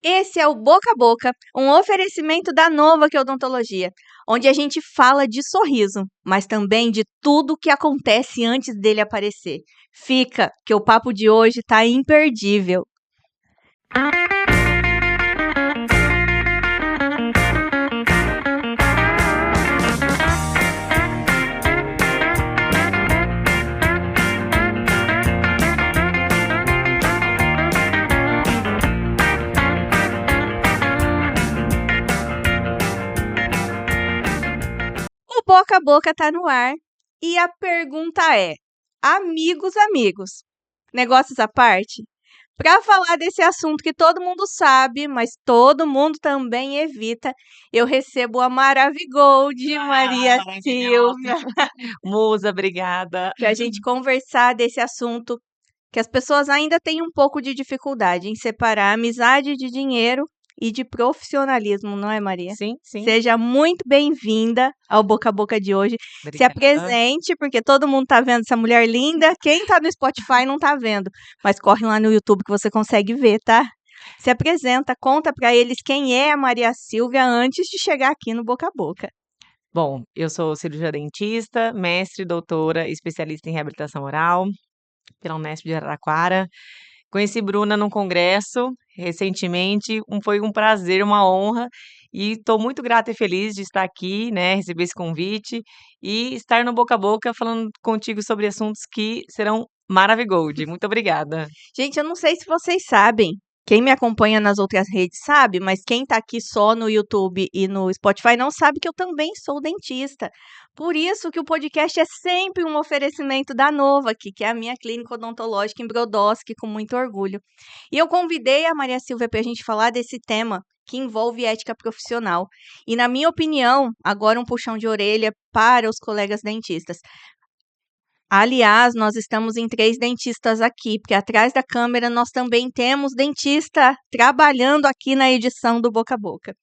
Esse é o Boca a Boca, um oferecimento da Nova que é Odontologia, onde a gente fala de sorriso, mas também de tudo que acontece antes dele aparecer. Fica, que o papo de hoje tá imperdível. O Boca a Boca tá no ar e a pergunta é: amigos, negócios à parte? Para falar desse assunto que todo mundo sabe, mas todo mundo também evita, eu recebo a Maravigold, Maria Maravilhosa. Silvia, Musa, obrigada. para a gente conversar desse assunto que as pessoas ainda têm um pouco de dificuldade em separar amizade de dinheiro e de profissionalismo, não é, Maria? Sim, sim, Seja muito bem-vinda ao Boca a Boca de hoje. Se obrigada. apresente, porque todo mundo tá vendo essa mulher linda. Quem tá no Spotify não tá vendo, mas corre lá no YouTube que você consegue ver, tá? Se apresenta, conta pra eles quem é a Maria Silvia antes de chegar aqui no Boca a Boca. Bom, eu sou cirurgia dentista, mestre, doutora, especialista em reabilitação oral pela Unesp de Araraquara. Conheci Bruna num congresso recentemente, foi um prazer, uma honra, e estou muito grata e feliz de estar aqui, né, receber esse convite e estar no Boca a Boca falando contigo sobre assuntos que serão maravigold. Muito obrigada. Gente, eu não sei se vocês sabem. Quem me acompanha nas outras redes sabe, mas quem tá aqui só no YouTube e no Spotify não sabe que eu também sou dentista. Por isso que o podcast é sempre um oferecimento da Nova aqui, que é a minha clínica odontológica em Brodowski, com muito orgulho. E eu convidei a Maria Silvia para a gente falar desse tema que envolve ética profissional. E, na minha opinião, agora um puxão de orelha para os colegas dentistas. Aliás, nós estamos em 3 dentistas aqui, porque atrás da câmera nós também temos dentista trabalhando aqui na edição do Boca a Boca.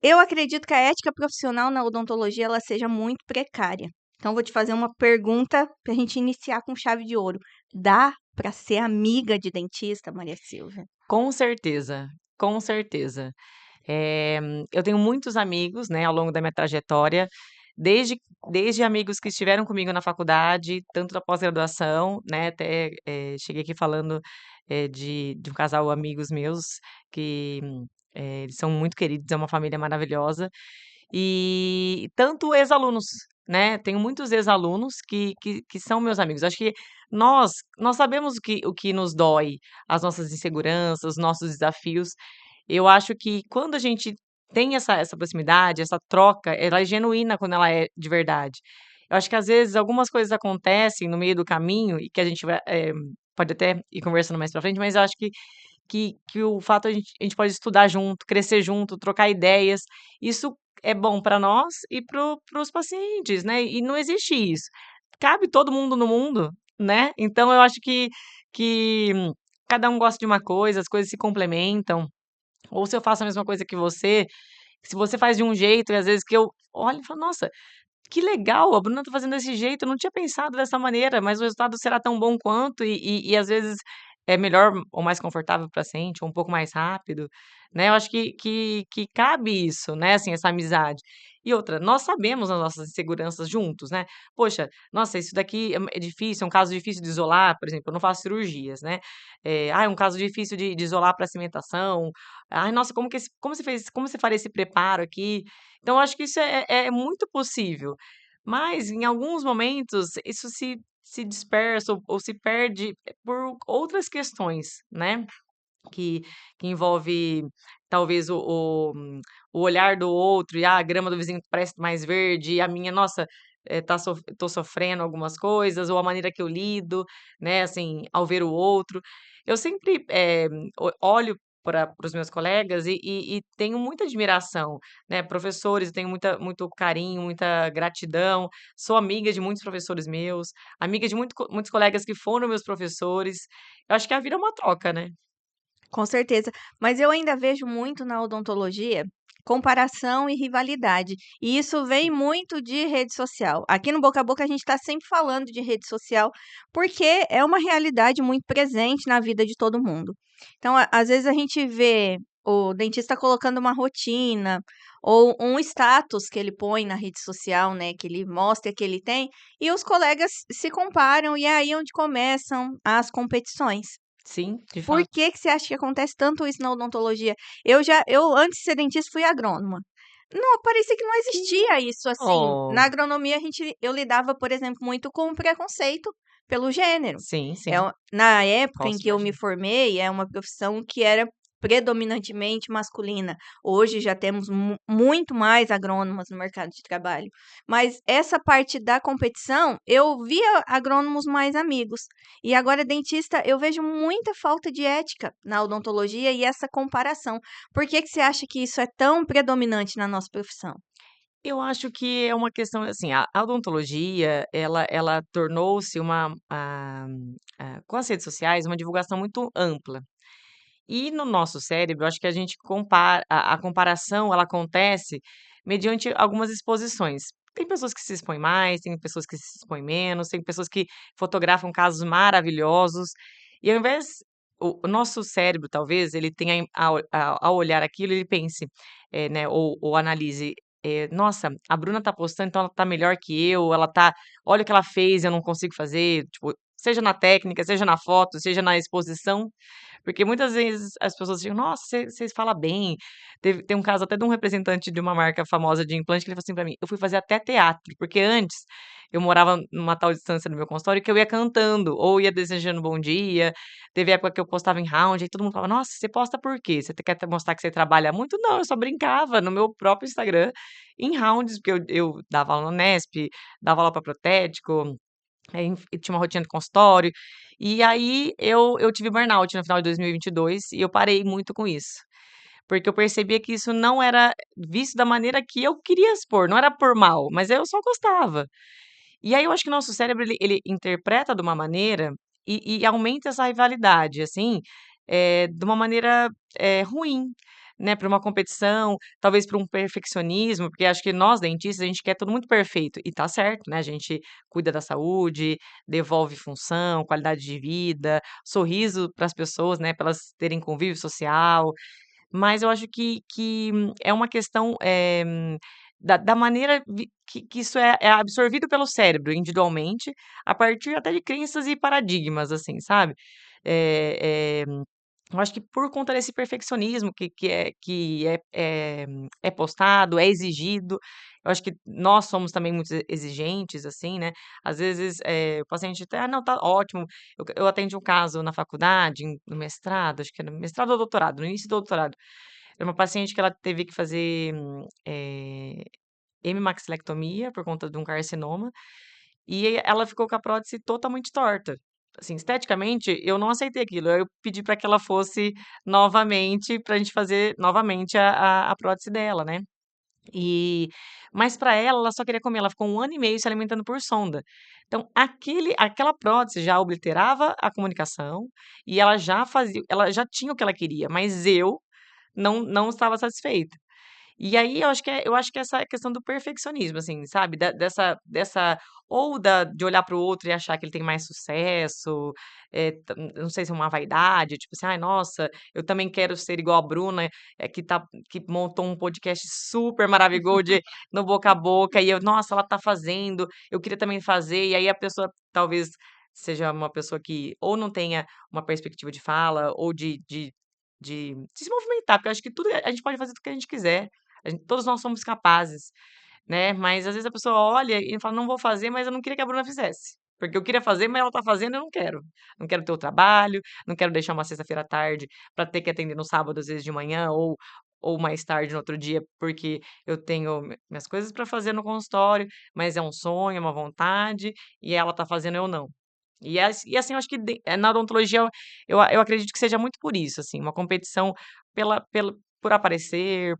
Eu acredito que a ética profissional na odontologia ela seja muito precária. Então, vou te fazer uma pergunta para a gente iniciar com chave de ouro. Dá para ser amiga de dentista, Maria Silvia? Com certeza, com certeza. Eh, eu tenho muitos amigos, né, ao longo da minha trajetória, desde desde amigos que estiveram comigo na faculdade, tanto da pós-graduação, né, até, cheguei aqui falando, de um casal amigos meus que, eles são muito queridos, é uma família maravilhosa, e tanto ex-alunos, né, tenho muitos ex-alunos que são meus amigos. Acho que nós sabemos o que nos dói, as nossas inseguranças, os nossos desafios. Eu acho que quando a gente tem essa proximidade, essa troca, ela é genuína quando ela é de verdade. Eu acho que às vezes algumas coisas acontecem no meio do caminho e que a gente vai, pode até ir conversando mais pra frente, mas eu acho que o fato a gente pode estudar junto, crescer junto, trocar ideias, isso é bom para nós e para os pacientes, né, e não existe isso. Cabe todo mundo no mundo, né, então eu acho que cada um gosta de uma coisa, as coisas se complementam. Ou se eu faço a mesma coisa que você, se você faz de um jeito e às vezes que eu olho e falo: "Nossa, que legal, a Bruna tá fazendo desse jeito, eu não tinha pensado dessa maneira, mas o resultado será tão bom quanto", e às vezes é melhor ou mais confortável para paciente, ou um pouco mais rápido, né, eu acho que cabe isso, né, assim, essa amizade. E outra, nós sabemos as nossas inseguranças juntos, né. Poxa, nossa, isso daqui é difícil, é um caso difícil de isolar, por exemplo, eu não faço cirurgias, né. É um caso difícil de isolar para cimentação. Ai, nossa, como você faria esse preparo aqui? Então eu acho que isso é muito possível, mas em alguns momentos isso se dispersa ou se perde por outras questões, né, que que envolve talvez o olhar do outro e, a grama do vizinho parece mais verde e a minha, nossa, tô sofrendo algumas coisas, ou a maneira que eu lido, né, assim, ao ver o outro. Eu sempre, olho para os meus colegas e tenho muita admiração, né, professores, eu tenho muito carinho, muita gratidão, sou amiga de muitos professores meus, amiga de muitos colegas que foram meus professores. Eu acho que a vida é uma troca, né. Com certeza. Mas eu ainda vejo muito na odontologia comparação e rivalidade. E isso vem muito de rede social. Aqui no Boca a Boca a gente está sempre falando de rede social, porque é uma realidade muito presente na vida de todo mundo. Então, às vezes a gente vê o dentista colocando uma rotina ou um status que ele põe na rede social, né, que ele mostra que ele tem, e os colegas se comparam e é aí onde começam as competições. Sim, de Por fato. que que você acha que acontece tanto isso na odontologia? Eu antes de ser dentista fui agrônoma. Não, parecia que não existia isso, assim. Oh, Na agronomia eu lidava, por exemplo, muito com o preconceito pelo gênero. sim, sim, Na época em posso que eu me imaginar. formei, é uma profissão que era predominantemente masculina. Hoje já temos muito mais agrônomas no mercado de trabalho. Mas essa parte da competição, eu via agrônomos mais amigos. E agora, dentista, eu vejo muita falta de ética na odontologia e essa comparação. Por que que você acha que isso é tão predominante na nossa profissão? Eu acho que é uma questão, assim, a odontologia, ela tornou-se com as redes sociais, uma divulgação muito ampla. E no nosso cérebro, eu acho que a gente compara a comparação, ela acontece mediante algumas exposições. Tem pessoas que se expõem mais, tem pessoas que se expõem menos, tem pessoas que fotografam casos maravilhosos, e ao invés o nosso cérebro, talvez, ele tenha ao olhar aquilo, ele pense, né, ou analise, "Nossa, a Bruna tá postando, então ela tá melhor que eu, ela tá olha o que ela fez, eu não consigo fazer", tipo, seja na técnica, seja na foto, seja na exposição, porque muitas vezes as pessoas dizem: "Nossa, você fala bem". Tem um caso até de um representante de uma marca famosa de implante que ele falou assim pra mim: "Eu fui fazer até teatro", porque antes eu morava numa tal distância do meu consultório que eu ia cantando ou ia desejando bom dia. Teve época que eu postava em round, aí todo mundo falava: "Nossa, você posta por quê? Você quer mostrar que você trabalha muito?". Não, eu só brincava no meu próprio Instagram em rounds, porque eu dava aula na Unesp, dava aula pra protético, e tinha uma rotina de consultório, e aí eu tive burnout no final de 2022 e eu parei muito com isso, porque eu percebia que isso não era visto da maneira que eu queria expor, não era por mal, mas eu só gostava. E aí eu acho que o nosso cérebro ele interpreta de uma maneira e aumenta essa rivalidade, assim, de uma maneira, ruim, né, para uma competição, talvez para um perfeccionismo, porque acho que nós dentistas, a gente quer tudo muito perfeito, e tá certo, né, a gente cuida da saúde, devolve função, qualidade de vida, sorriso para as pessoas, né, para elas terem convívio social, mas eu acho que é uma questão, da maneira que isso é absorvido pelo cérebro individualmente, a partir até de crenças e paradigmas, assim, sabe. Eh eu acho que por conta desse perfeccionismo que é postado, é exigido, eu acho que nós somos também muito exigentes, assim, né. Às vezes, o paciente até: "Ah, não, tá ótimo". Eu atendi um caso na faculdade, no mestrado, acho que era mestrado ou doutorado, no início do doutorado. Era uma paciente que ela teve que fazer, hemimaxilectomia por conta de um carcinoma, e ela ficou com a prótese totalmente torta. Assim, esteticamente, eu não aceitei aquilo, eu pedi para que ela fosse novamente, pra gente fazer novamente a prótese dela, né. E mas para ela, ela só queria comer, ela ficou 1 ano e meio se alimentando por sonda. Então aquela prótese já obliterava a comunicação, e ela já tinha o que ela queria, mas eu não estava satisfeita. E aí eu acho que essa questão do perfeccionismo, assim, sabe, dessa ou de olhar para o outro e achar que ele tem mais sucesso, não sei se é uma vaidade, tipo assim: "Ai, nossa, eu também quero ser igual a Bruna, que montou um podcast super maravigold no boca a boca, e eu, nossa, ela tá fazendo, eu queria também fazer", e aí a pessoa talvez seja uma pessoa que ou não tenha uma perspectiva de fala ou de se movimentar, porque eu acho que tudo a gente pode fazer tudo que a gente quiser. Todos nós somos capazes, né, mas às vezes a pessoa olha e fala: "Não vou fazer, mas eu não queria que a Bruna fizesse, porque eu queria fazer, mas ela tá fazendo e eu não quero. Não quero ter o trabalho, não quero deixar uma sexta-feira à tarde para ter que atender no sábado, às vezes de manhã ou mais tarde no outro dia, porque eu tenho minhas coisas para fazer no consultório, mas é um sonho, é uma vontade, e ela tá fazendo, eu não". E assim, eu acho que na odontologia eu acredito que seja muito por isso, assim, uma competição por aparecer,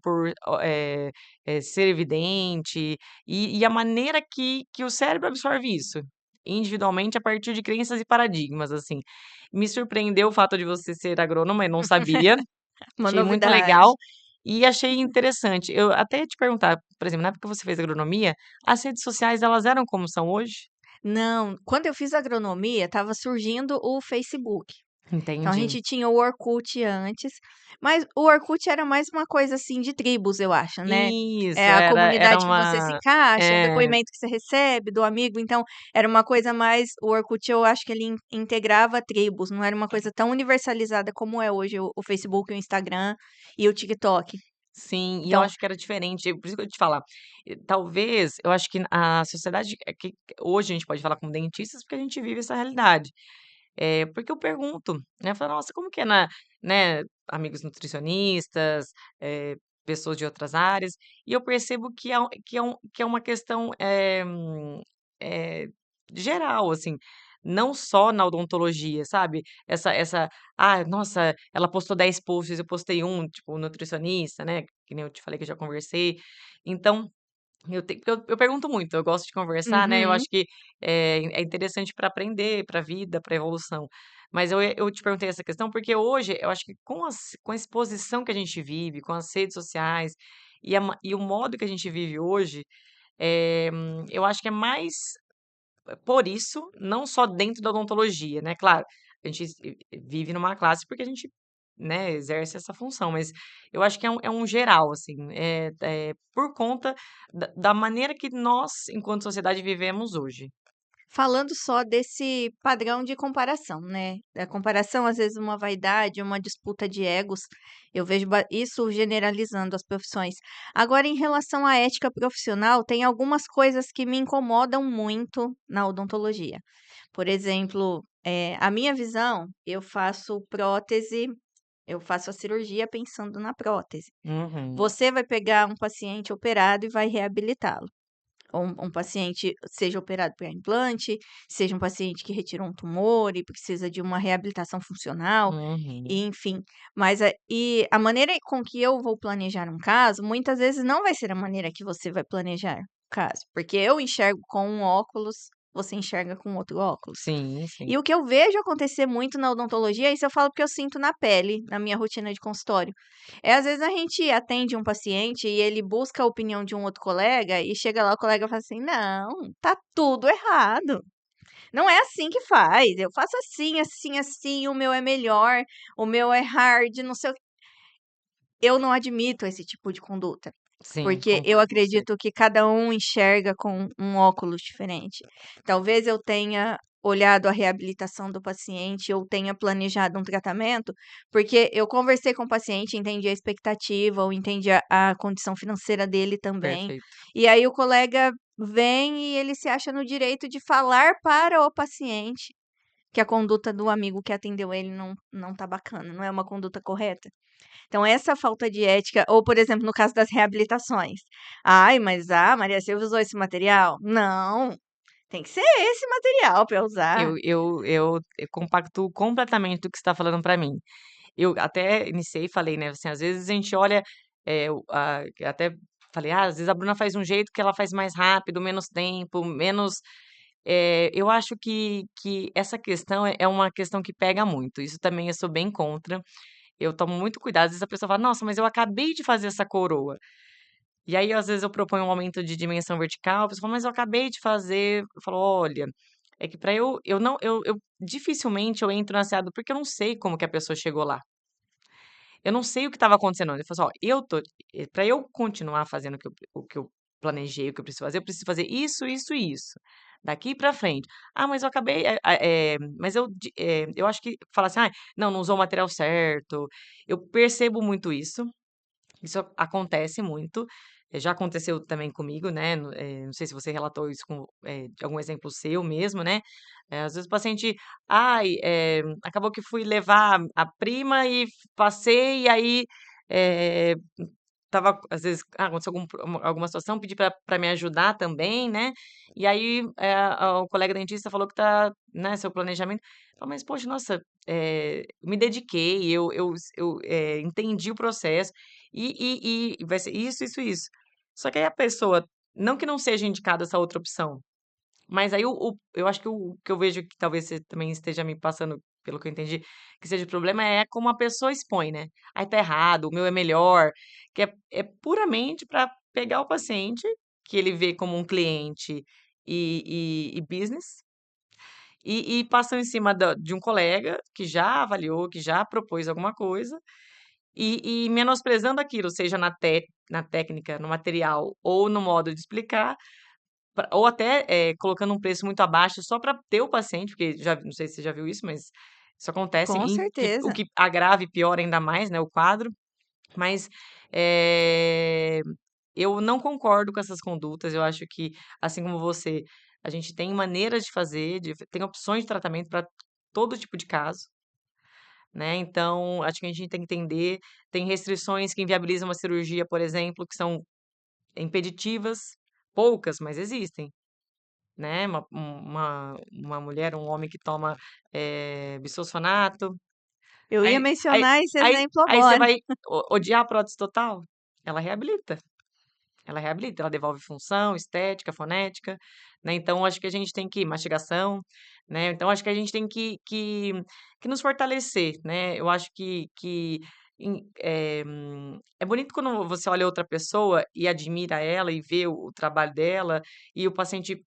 ser evidente, e a maneira que o cérebro absorve isso, individualmente a partir de crenças e paradigmas, assim. Me surpreendeu o fato de você ser agrônoma, eu não sabia, Uma achei muito novidade. legal e achei interessante. Eu até ia te perguntar, por exemplo, na época que você fez agronomia, as redes sociais elas eram como são hoje? Não, quando eu fiz agronomia, estava surgindo o Facebook. Então a Entendi. gente tinha o Orkut antes, mas o Orkut era mais uma coisa assim de tribos, eu acho, né? Isso, É a era comunidade que você se uma encaixa, é o é, depoimento que você recebe do amigo, então era uma coisa mais. O Orkut eu acho que ele integrava tribos, não era uma coisa tão universalizada como é hoje o Facebook, o Instagram e o TikTok. sim, e eu Então, acho que era diferente, por isso que eu te falar, talvez, eu acho que a sociedade que hoje a gente pode falar como dentistas, porque a gente vive essa realidade. Porque eu pergunto, né, eu falo: "Nossa, como que é né, amigos nutricionistas, eh, pessoas de outras áreas", e eu percebo que é uma questão, eh, geral, assim, não só na odontologia, sabe. "Ah, nossa, ela postou 10 posts, eu postei um", tipo, nutricionista, né, que nem eu te falei que eu já conversei. Então porque eu pergunto muito, eu gosto de conversar, né, eu uhum. acho que é interessante para aprender, para a vida, para evolução. Mas eu te perguntei essa questão, porque hoje eu acho que com a exposição que a gente vive, com as redes sociais, e o modo que a gente vive hoje, eu acho que é mais por isso, não só dentro da odontologia, né, claro, a gente vive numa classe porque a gente, né, exerce essa função, mas eu acho que é um geral, assim, por conta da maneira que nós, enquanto sociedade, vivemos hoje. Falando só desse padrão de comparação, né, da comparação, às vezes uma vaidade, uma disputa de egos, eu vejo isso generalizando as profissões. Agora em relação à ética profissional, tem algumas coisas que me incomodam muito na odontologia. Por exemplo, a minha visão, eu faço prótese, eu faço a cirurgia pensando na prótese. Uhum, Você vai pegar um paciente operado e vai reabilitá-lo. Ou um paciente seja operado para implante, seja um paciente que retirou um tumor e precisa de uma reabilitação funcional, e uhum, enfim. Mas a maneira com que eu vou planejar um caso, muitas vezes não vai ser a maneira que você vai planejar o caso, porque eu enxergo com um óculos, você enxerga com outro óculos. sim, sim, E o que eu vejo acontecer muito na odontologia, isso eu falo porque eu sinto na pele, na minha rotina de consultório. Às vezes a gente atende um paciente e ele busca a opinião de um outro colega e chega lá o colega fala assim: "Não, tá tudo errado. Não é assim que faz. Eu faço assim, assim, assim, o meu é melhor, o meu é hard, não sei o". Eu não admito esse tipo de conduta, sim, porque eu concordo com você. acredito que cada um enxerga com um óculos diferente. Talvez eu tenha olhado a reabilitação do paciente ou tenha planejado um tratamento, porque eu conversei com o paciente, entendi a expectativa, ou entendi a condição financeira dele também. Perfeito. E aí o colega vem e ele se acha no direito de falar para o paciente que a conduta do amigo que atendeu ele não tá bacana, não é uma conduta correta. Então essa falta de ética ou, por exemplo, no caso das reabilitações: "Ai, mas a Maria Silvia usou esse material". Não, tem que ser esse material para eu usar. Eu compactuo completamente do que você está falando para mim. Eu até iniciei e falei, né, assim, às vezes a gente olha, até falei: "Ah, às vezes a Bruna faz um jeito que ela faz mais rápido, menos tempo, menos". Eu acho que essa questão é uma questão que pega muito, isso também eu sou bem contra. Eu tomo muito cuidado, às vezes a pessoa fala: "Nossa, mas eu acabei de fazer essa coroa". E aí, às vezes, eu proponho um aumento de dimensão vertical, a pessoa fala: "Mas eu acabei de fazer". Eu falo: "Olha, é que para eu não eu dificilmente eu entro na seada, porque eu não sei como que a pessoa chegou lá. Eu não sei o que estava acontecendo". Ele falou assim: "Ó, pra eu continuar fazendo o que eu planejei, o que eu preciso fazer, eu preciso fazer isso, isso e isso, daqui pra frente". "Ah, mas eu acabei, mas eu acho que", fala assim: "Ai, não usou o material certo". Eu percebo muito isso. Isso acontece muito, já aconteceu também comigo, né, não sei se você relatou isso de algum exemplo seu mesmo, né, às vezes o paciente: "Ai, acabou que fui levar a prima e passei e aí, eh, estava às vezes aconteceu alguma situação, pedi para me ajudar também, né, e aí, o colega dentista falou que tá, né, seu planejamento". Eu "Mas poxa, nossa, me dediquei, entendi o processo, e vai ser isso, isso, isso". Só que aí a pessoa, não que não seja indicada essa outra opção, mas aí eu acho que o que eu vejo que talvez você também esteja me passando, pelo que eu entendi, que seja o problema é como a pessoa expõe, né. "Ai, tá errado, o meu é melhor", que é puramente para pegar o paciente, que ele vê como um cliente e business, e passam em cima de um colega que já avaliou, que já propôs alguma coisa, e menosprezando aquilo, seja na técnica, no material ou no modo de explicar, ou até colocando um preço muito abaixo só para ter o paciente, porque já, não sei se você já viu isso, mas isso acontece, Com o certeza. que agrava e piora ainda mais, né, o quadro. Mas eh, eu não concordo com essas condutas. Eu acho que, assim como você, a gente tem maneiras de fazer, tem opções de tratamento para todo tipo de caso, né? Então, acho que a gente tem que entender, tem restrições que inviabilizam uma cirurgia, por exemplo, que são impeditivas, poucas, mas existem, né? Uma mulher, um homem que toma bisfosfonato, Eu ia aí, aí, mencionar esse aí, exemplo aí você agora. vai odiar a prótese total? Ela reabilita. Ela reabilita, ela devolve função, estética, fonética, né? Então, acho que a gente tem que mastigação, né? Então, acho que a gente tem que nos fortalecer, né? Eu acho que é bonito quando você olha outra pessoa e admira ela e vê o trabalho dela e o paciente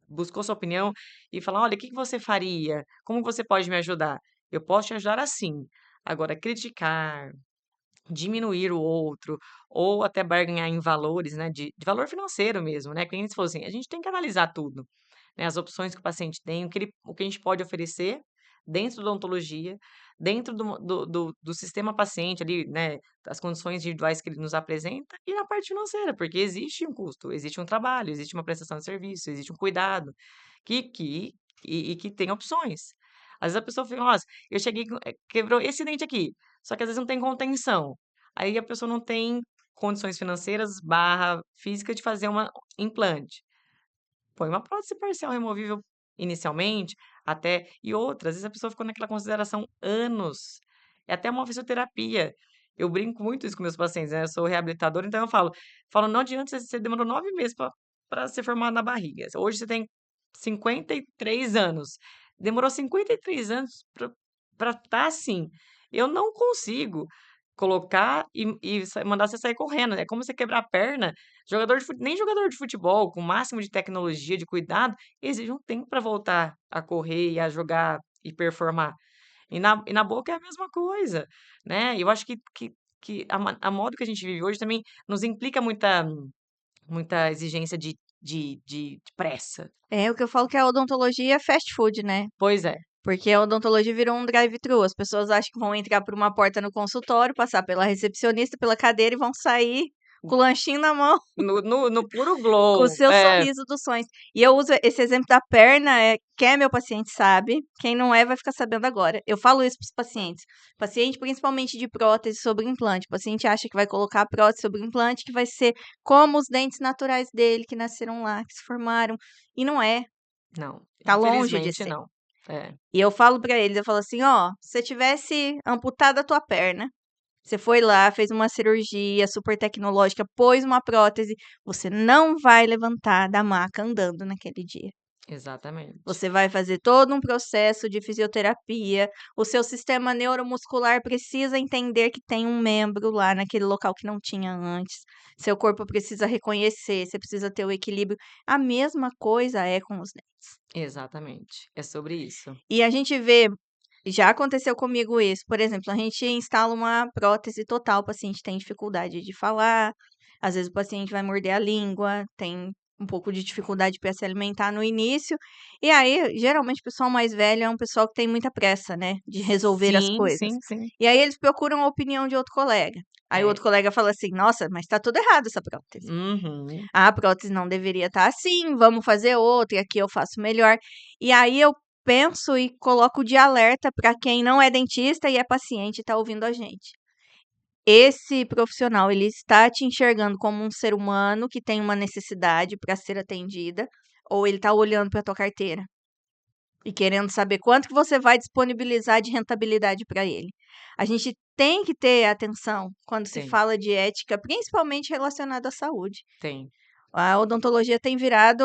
buscou sua opinião e fala: olha, o que que você faria? Como você pode me ajudar? Eu posso te ajudar assim. Agora, criticar, diminuir o outro, ou até barganhar em valores, né, de valor financeiro mesmo, né, que nem você falou assim, a gente tem que analisar tudo, né, as opções que o paciente tem, o que a gente pode oferecer dentro da odontologia, dentro do sistema paciente ali, né, as condições individuais que ele nos apresenta, e na parte financeira, porque existe um custo, existe um trabalho, existe uma prestação de serviço, existe um cuidado, que que e que tem opções. Às vezes a pessoa fica: "Nossa, eu cheguei quebrou esse dente aqui", só que às vezes não tem contenção. Aí a pessoa não tem condições financeiras barra física de fazer uma implante. Põe uma prótese parcial removível inicialmente, até e outras, às vezes a pessoa ficou naquela consideração anos. É até uma fisioterapia. Eu brinco muito isso com meus pacientes, né, eu sou reabilitadora, então eu falo: "Não adianta você demorou 9 meses para ser formado na barriga. Hoje você tem 53 anos. Demorou 53 anos para estar assim. Eu não consigo colocar e mandar você sair correndo. É como você quebrar a perna. Nem jogador de futebol, com o máximo de tecnologia, de cuidado, exige um tempo para voltar a correr e a jogar e performar. E na boca é a mesma coisa, né? Eu acho que a modo que a gente vive hoje também nos implica muita exigência de pressa. É o que eu falo que a odontologia é fast food, né? Pois é. Porque a odontologia virou um drive-thru. As pessoas acham que vão entrar por uma porta no consultório, passar pela recepcionista, pela cadeira e vão sair com o lanchinho na mão, No puro com o glow. seu É, sorriso dos sonhos. E eu uso esse exemplo da perna, quem é meu paciente sabe, quem não é vai ficar sabendo agora. Eu falo isso para os pacientes. Paciente, principalmente de prótese sobre implante. O paciente acha que vai colocar a prótese sobre implante, que vai ser como os dentes naturais dele, que nasceram lá, que se formaram. E não é. não, Tá longe de infelizmente ser. não. É, E eu falo pra eles, eu falo assim, ó, se você tivesse amputado a tua perna, você foi lá, fez uma cirurgia super tecnológica, pôs uma prótese, você não vai levantar da maca andando naquele dia. exatamente. Você vai fazer todo um processo de fisioterapia, o seu sistema neuromuscular precisa entender que tem um membro lá naquele local que não tinha antes. Seu corpo precisa reconhecer, você precisa ter o equilíbrio. A mesma coisa é com os dentes. Exatamente. É sobre isso. E a gente vê já aconteceu comigo isso, por exemplo, a gente instala uma prótese total, o paciente tem dificuldade de falar, às vezes o paciente vai morder a língua, tem um pouco de dificuldade para se alimentar no início, e aí, geralmente, o pessoal mais velho é um pessoal que tem muita pressa, né, de resolver as Sim, coisas. sim, sim. E aí eles procuram a opinião de outro colega. Aí o É. outro colega fala assim: "Nossa, mas tá tudo errado essa prótese. Uhum. A prótese não deveria estar assim, vamos fazer outra, e aqui eu faço melhor". E aí eu penso e coloco de alerta para quem não é dentista e é paciente e está ouvindo a gente. Esse profissional, ele está te enxergando como um ser humano que tem uma necessidade para ser atendida, ou ele está olhando para tua carteira e querendo saber quanto que você vai disponibilizar de rentabilidade para ele. A gente tem que ter atenção quando se Tem, fala de ética, principalmente relacionada à saúde. tem. A odontologia tem virado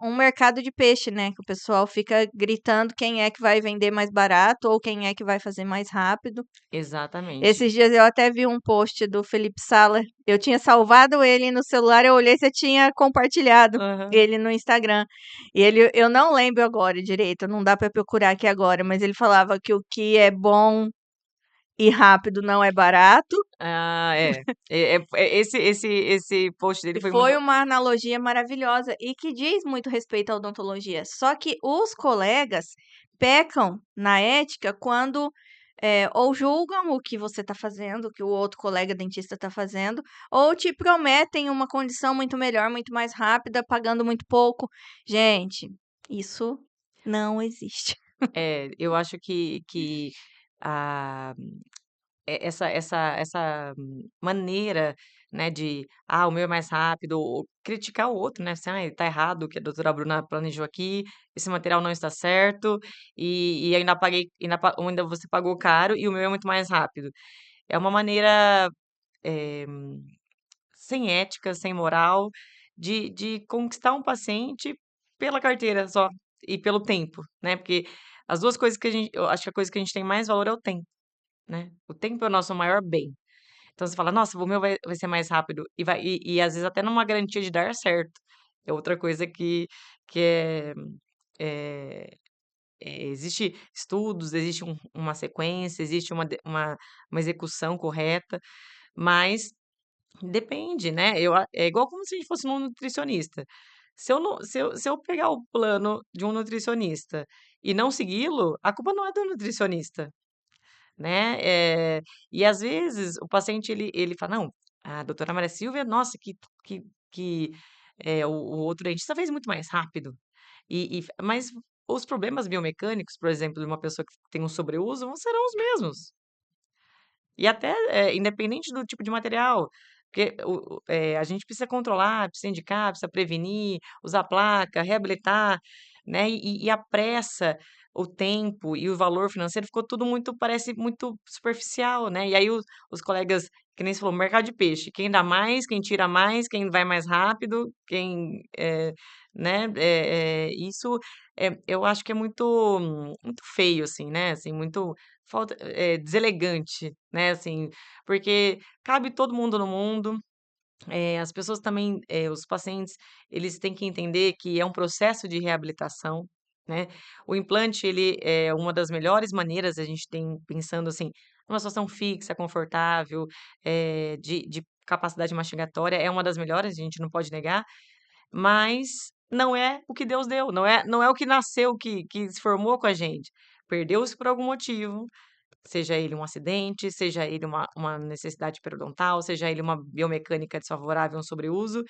um mercado de peixe, né? Que o pessoal fica gritando quem é que vai vender mais barato ou quem é que vai fazer mais rápido. Exatamente. Esses dias eu até vi um post do Felipe Sala. Eu tinha salvado ele no celular, eu olhei, você tinha compartilhado Aham. ele no Instagram. E ele, eu não lembro agora direito, não dá pra procurar aqui agora, mas ele falava que o que é bom e rápido não é barato. Ah, é. Esse post dele E foi muito. foi uma analogia maravilhosa e que diz muito respeito à odontologia. Só que os colegas pecam na ética quando ou julgam o que você está fazendo, o que o outro colega dentista está fazendo, ou te prometem uma condição muito melhor, muito mais rápida, pagando muito pouco. Gente, isso não existe. Eu acho que a essa maneira, né, de: "Ah, o meu é mais rápido", ou criticar o outro, né, assim: "Ai, tá errado o que a doutora Bruna planejou aqui, esse material não está certo, e ainda paguei ainda você pagou caro e o meu é muito mais rápido". É uma maneira, eh, sem ética, sem moral, de conquistar um paciente pela carteira só, e pelo tempo, né, porque as 2 coisas que a gente eu acho que a coisa que a gente tem mais valor é o tempo, né. O tempo é o nosso maior bem. Então você fala: "Nossa, o meu vai ser mais rápido", e às vezes até numa garantia de dar certo. É outra coisa que eh existe estudos, existe uma sequência, existe uma execução correta, mas depende, né, é igual como se a gente fosse num nutricionista. Se eu não se eu pegar o plano de um nutricionista e não segui-lo, a culpa não é do nutricionista. Né, e às vezes o paciente ele fala: "Não, a doutora Maria Silvia, nossa, que que, o outro dentista fez muito mais rápido". Mas os problemas biomecânicos, por exemplo, de uma pessoa que tem um sobreuso, serão os mesmos. E até, independente do tipo de material, porque a gente precisa controlar, precisa indicar, precisa prevenir, usar placa, reabilitar, né, e a pressa, o tempo e o valor financeiro ficou tudo muito parece muito superficial, né, e aí os colegas, que nem você falou, mercado de peixe, quem dá mais, quem tira mais, quem vai mais rápido, quem, né, isso, eu acho que é muito feio, assim, né, assim, muito deselegante, né, assim, porque cabe todo mundo no mundo, as pessoas também, os pacientes, eles têm que entender que é um processo de reabilitação, né. O implante, ele é uma das melhores maneiras, a gente tem pensando, assim, numa situação fixa, confortável, de capacidade mastigatória, é uma das melhores, a gente não pode negar, mas não é o que Deus deu, não é o que nasceu, que se formou com a gente. Perdeu-se por algum motivo, seja ele um acidente, seja ele uma necessidade periodontal, seja ele uma biomecânica desfavorável, um sobreuso,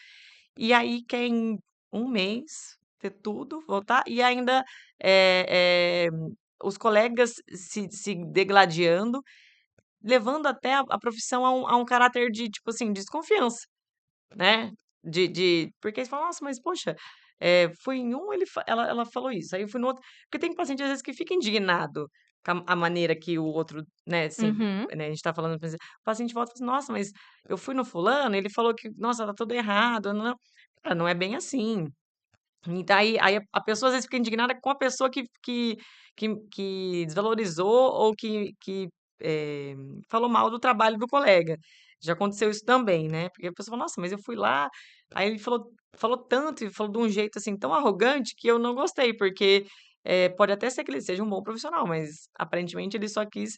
e aí quer em 1 mês ter tudo, voltar, e ainda, eh eh, os colegas se degladiando, levando até a profissão a um caráter de, tipo assim, desconfiança. Né, porque eles falam: "Nossa, mas poxa, foi em um ela falou isso, aí eu fui no outro", porque tem paciente às vezes que fica indignado com a maneira que o outro, né, assim, Uhum. né, a gente tá falando, por exemplo, o paciente volta e fala assim: "Nossa, mas eu fui no fulano, ele falou que, nossa, tá tudo errado, não". Cara, não é bem assim. E daí aí a pessoa às vezes fica indignada com a pessoa que desvalorizou ou eh, falou mal do trabalho do colega. Já aconteceu isso também, né, porque a pessoa fala: "Nossa, mas eu fui lá, aí ele falou tanto e falou de um jeito, assim, tão arrogante que eu não gostei", porque, pode até ser que ele seja um bom profissional, mas aparentemente ele só quis,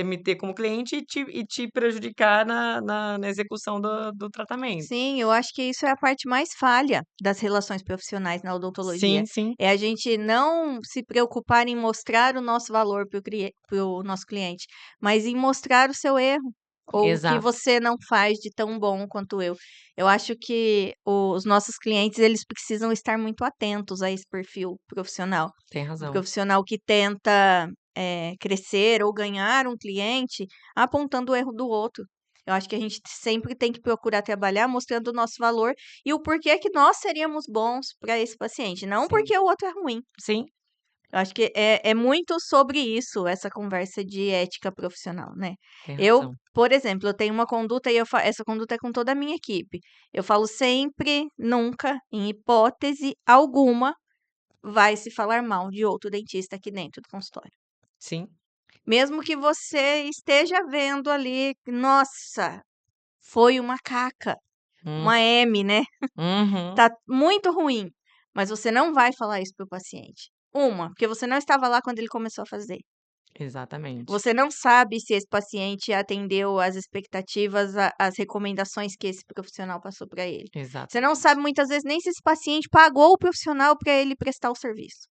me ter como cliente e te prejudicar na execução do tratamento. Sim, eu acho que isso é a parte mais falha das relações profissionais na odontologia. Sim, sim. É a gente não se preocupar em mostrar o nosso valor para o nosso cliente, mas em mostrar o seu erro, ou o que Exato, você não faz de tão bom quanto eu. Eu acho que os nossos clientes, eles precisam estar muito atentos a esse perfil profissional. tem Um razão. profissional que tenta, crescer ou ganhar um cliente apontando o erro do outro. Eu acho que a gente sempre tem que procurar trabalhar mostrando o nosso valor e o porquê que nós seríamos bons para esse paciente, não Sim. porque o outro é ruim. Sim. Eu acho que é muito sobre isso, essa conversa de ética profissional, né? Tem Eu, razão. por exemplo, eu tenho uma conduta e essa conduta é com toda a minha equipe. Eu falo sempre, nunca, em hipótese alguma, vai se falar mal de outro dentista aqui dentro do consultório. Sim. Mesmo que você esteja vendo ali, nossa, foi uma caca, Hum, uma M, né? uhum, Tá muito ruim, mas você não vai falar isso para o paciente. Uma, porque você não estava lá quando ele começou a fazer. exatamente. Você não sabe se esse paciente atendeu às expectativas, às recomendações que esse profissional passou para ele. Você não Exatamente. sabe muitas vezes nem se esse paciente pagou o profissional para ele prestar o serviço.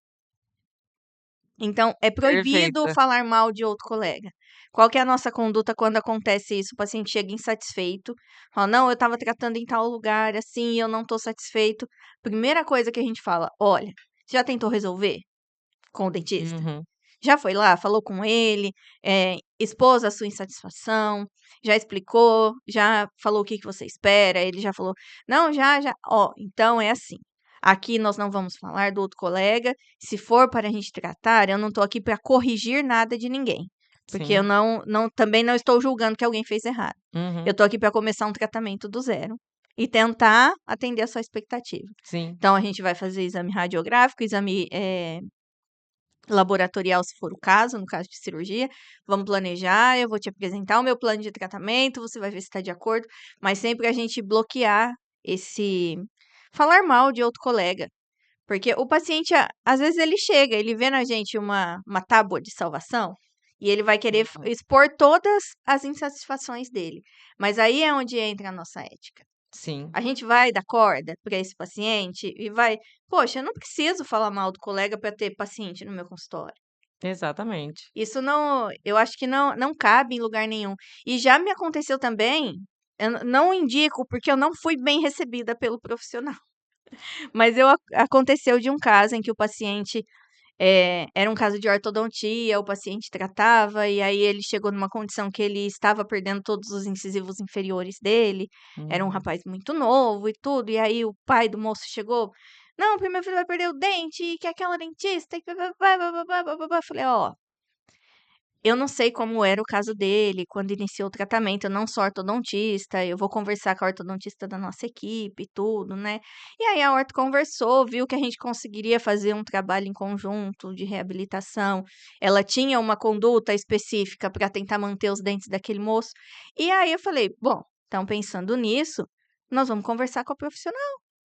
Então, é proibido Perfeita. falar mal de outro colega. Qual que é a nossa conduta quando acontece isso? O paciente chega insatisfeito, fala: "Não, eu estava tratando em tal lugar, assim, eu não estou satisfeito". Primeira coisa que a gente fala: "Olha, você já tentou resolver com o dentista? Uhum, Já foi lá, falou com ele, expôs a sua insatisfação, já explicou, já falou o que que você espera?". Ele já falou: "Não, já, já". Ó, então é assim, aqui nós não vamos falar do outro colega, se for para a gente tratar, eu não estou aqui para corrigir nada de ninguém, porque eu sim. também não estou julgando que alguém fez errado. Eu Uhum, estou aqui para começar um tratamento do zero e tentar atender a sua expectativa. sim, Então a gente vai fazer exame radiográfico, exame, laboratorial, se for o caso, no caso de cirurgia. Vamos planejar, eu vou te apresentar o meu plano de tratamento, você vai ver se está de acordo, mas sempre a gente bloquear esse falar mal de outro colega. Porque o paciente, às vezes, ele chega, ele vê na gente uma tábua de salvação e ele vai querer uhum, expor todas as insatisfações dele. Mas aí é onde entra a nossa ética. sim, A gente vai dar corda para esse paciente e vai. Poxa, eu não preciso falar mal do colega para ter paciente no meu consultório. exatamente. Isso não, eu acho que não cabe em lugar nenhum. E já me aconteceu também, eu não indico, porque eu não fui bem recebida pelo profissional, mas aconteceu de um caso em que o paciente, era um caso de ortodontia, o paciente tratava, e aí ele chegou numa condição que ele estava perdendo todos os incisivos inferiores dele, era um Hum, rapaz muito novo e tudo, e aí o pai do moço chegou: "Não, porque meu filho vai perder o dente, e que aquela dentista, e pá-pá-pá, pá-pá-pá, pá-pá-pá". Falei: "Ó, eu não sei como era o caso dele quando iniciou o tratamento, eu não sou ortodontista, eu vou conversar com a ortodontista da nossa equipe e tudo, né". E aí a orto conversou, viu que a gente conseguiria fazer um trabalho em conjunto de reabilitação. Ela tinha uma conduta específica para tentar manter os dentes daquele moço. E aí eu falei: "Bom, então pensando nisso, nós vamos conversar com a profissional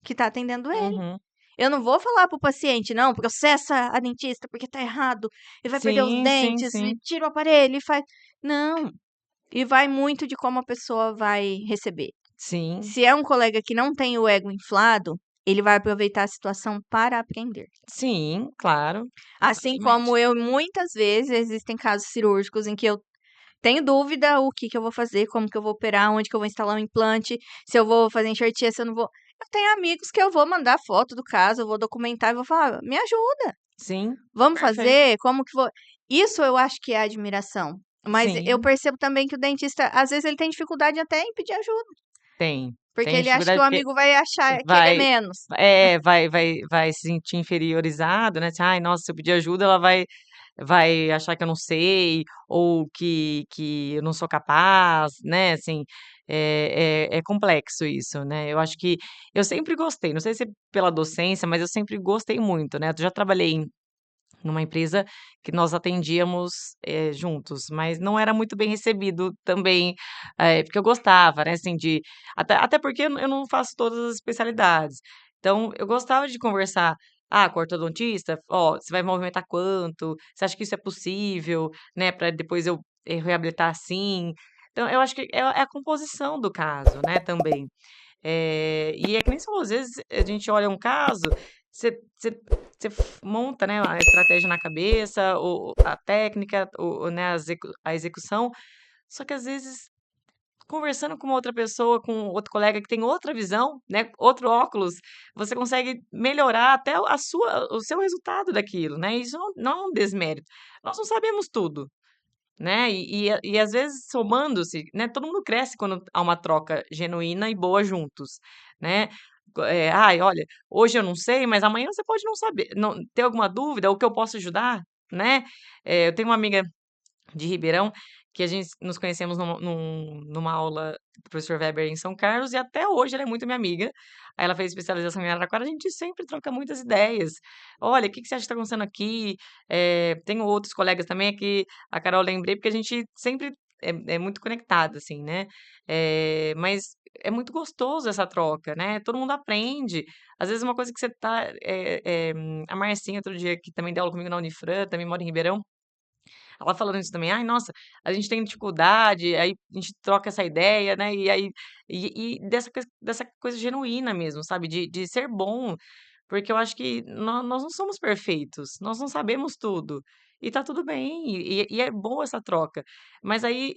que está atendendo ele". uhum. Eu não vou falar para o paciente: "Não, processa a dentista porque tá errado, ele vai perder os Sim, sim, dentes e sim, tira o aparelho e faz". Não, e vai muito de como a pessoa vai receber. sim, Se é um colega que não tem o ego inflado, ele vai aproveitar a situação para aprender. sim, claro, Assim como exatamente. eu, muitas vezes, existem casos cirúrgicos em que eu tenho dúvida o que que eu vou fazer, como que eu vou operar, onde que eu vou instalar um implante, se eu vou fazer enxertia, se eu não vou. Eu tenho amigos que eu vou mandar foto do caso, eu vou documentar e vou falar: "Me ajuda". Sim, Vamos perfeito. fazer? Como que vou Isso eu acho que é admiração, mas eu Sim, percebo também que o dentista, às vezes, ele tem dificuldade até em pedir ajuda, tem. porque Tem ele acha que o dificuldade porque amigo vai achar que ele é vai menos. vai se sentir inferiorizado, né, assim: "Ai, nossa, se eu pedir ajuda, ela vai achar que eu não sei, ou que eu não sou capaz", né, assim, é complexo isso, né. Eu acho que eu sempre gostei, não sei se é pela docência, mas eu sempre gostei muito, né. Eu já trabalhei numa empresa que nós atendíamos, juntos, mas não era muito bem recebido também, porque eu gostava, né, assim, de até porque eu não faço todas as especialidades. Então eu gostava de conversar, com o ortodontista: "Ó, você vai movimentar quanto? Você acha que isso é possível, né, para depois eu, reabilitar assim?". Então eu acho que é a composição do caso, né, também. E é que nem você falou, às vezes a gente olha um caso, você monta, né, a estratégia na cabeça, a técnica, né, a execução, só que às vezes conversando com uma outra pessoa, com outro colega que tem outra visão, né, outro óculos, você consegue melhorar até o seu resultado daquilo, né, isso não é um desmérito. Nós não sabemos tudo, né, e às vezes somando-se, né, todo mundo cresce quando há uma troca genuína e boa juntos, né. Ai, olha, hoje eu não sei, mas amanhã você pode não saber, não ter alguma dúvida, ou que eu posso ajudar, né? Eu tenho uma amiga de Ribeirão, que a gente nos conhecemos numa aula do professor Weber em São Carlos, e até hoje ela é muito minha amiga. Aí ela fez especialização em Araraquara, a gente sempre troca muitas ideias. Olha, o que que você acha que está acontecendo aqui? Tenho outros colegas também, aqui a Carol lembrei, porque a gente sempre é muito conectada, assim, né? Mas é muito gostoso essa troca, né? Todo mundo aprende. Às vezes uma coisa que você tá. A Marcinha, outro dia, que também deu aula comigo na Unifran, também mora em Ribeirão, ela falando isso também, ai, nossa, a gente tem dificuldade, aí a gente troca essa ideia, né? E aí, e dessa coisa genuína mesmo, sabe? De ser bom, porque eu acho que nós não somos perfeitos, nós não sabemos tudo. E tá tudo bem, e é boa essa troca. Mas aí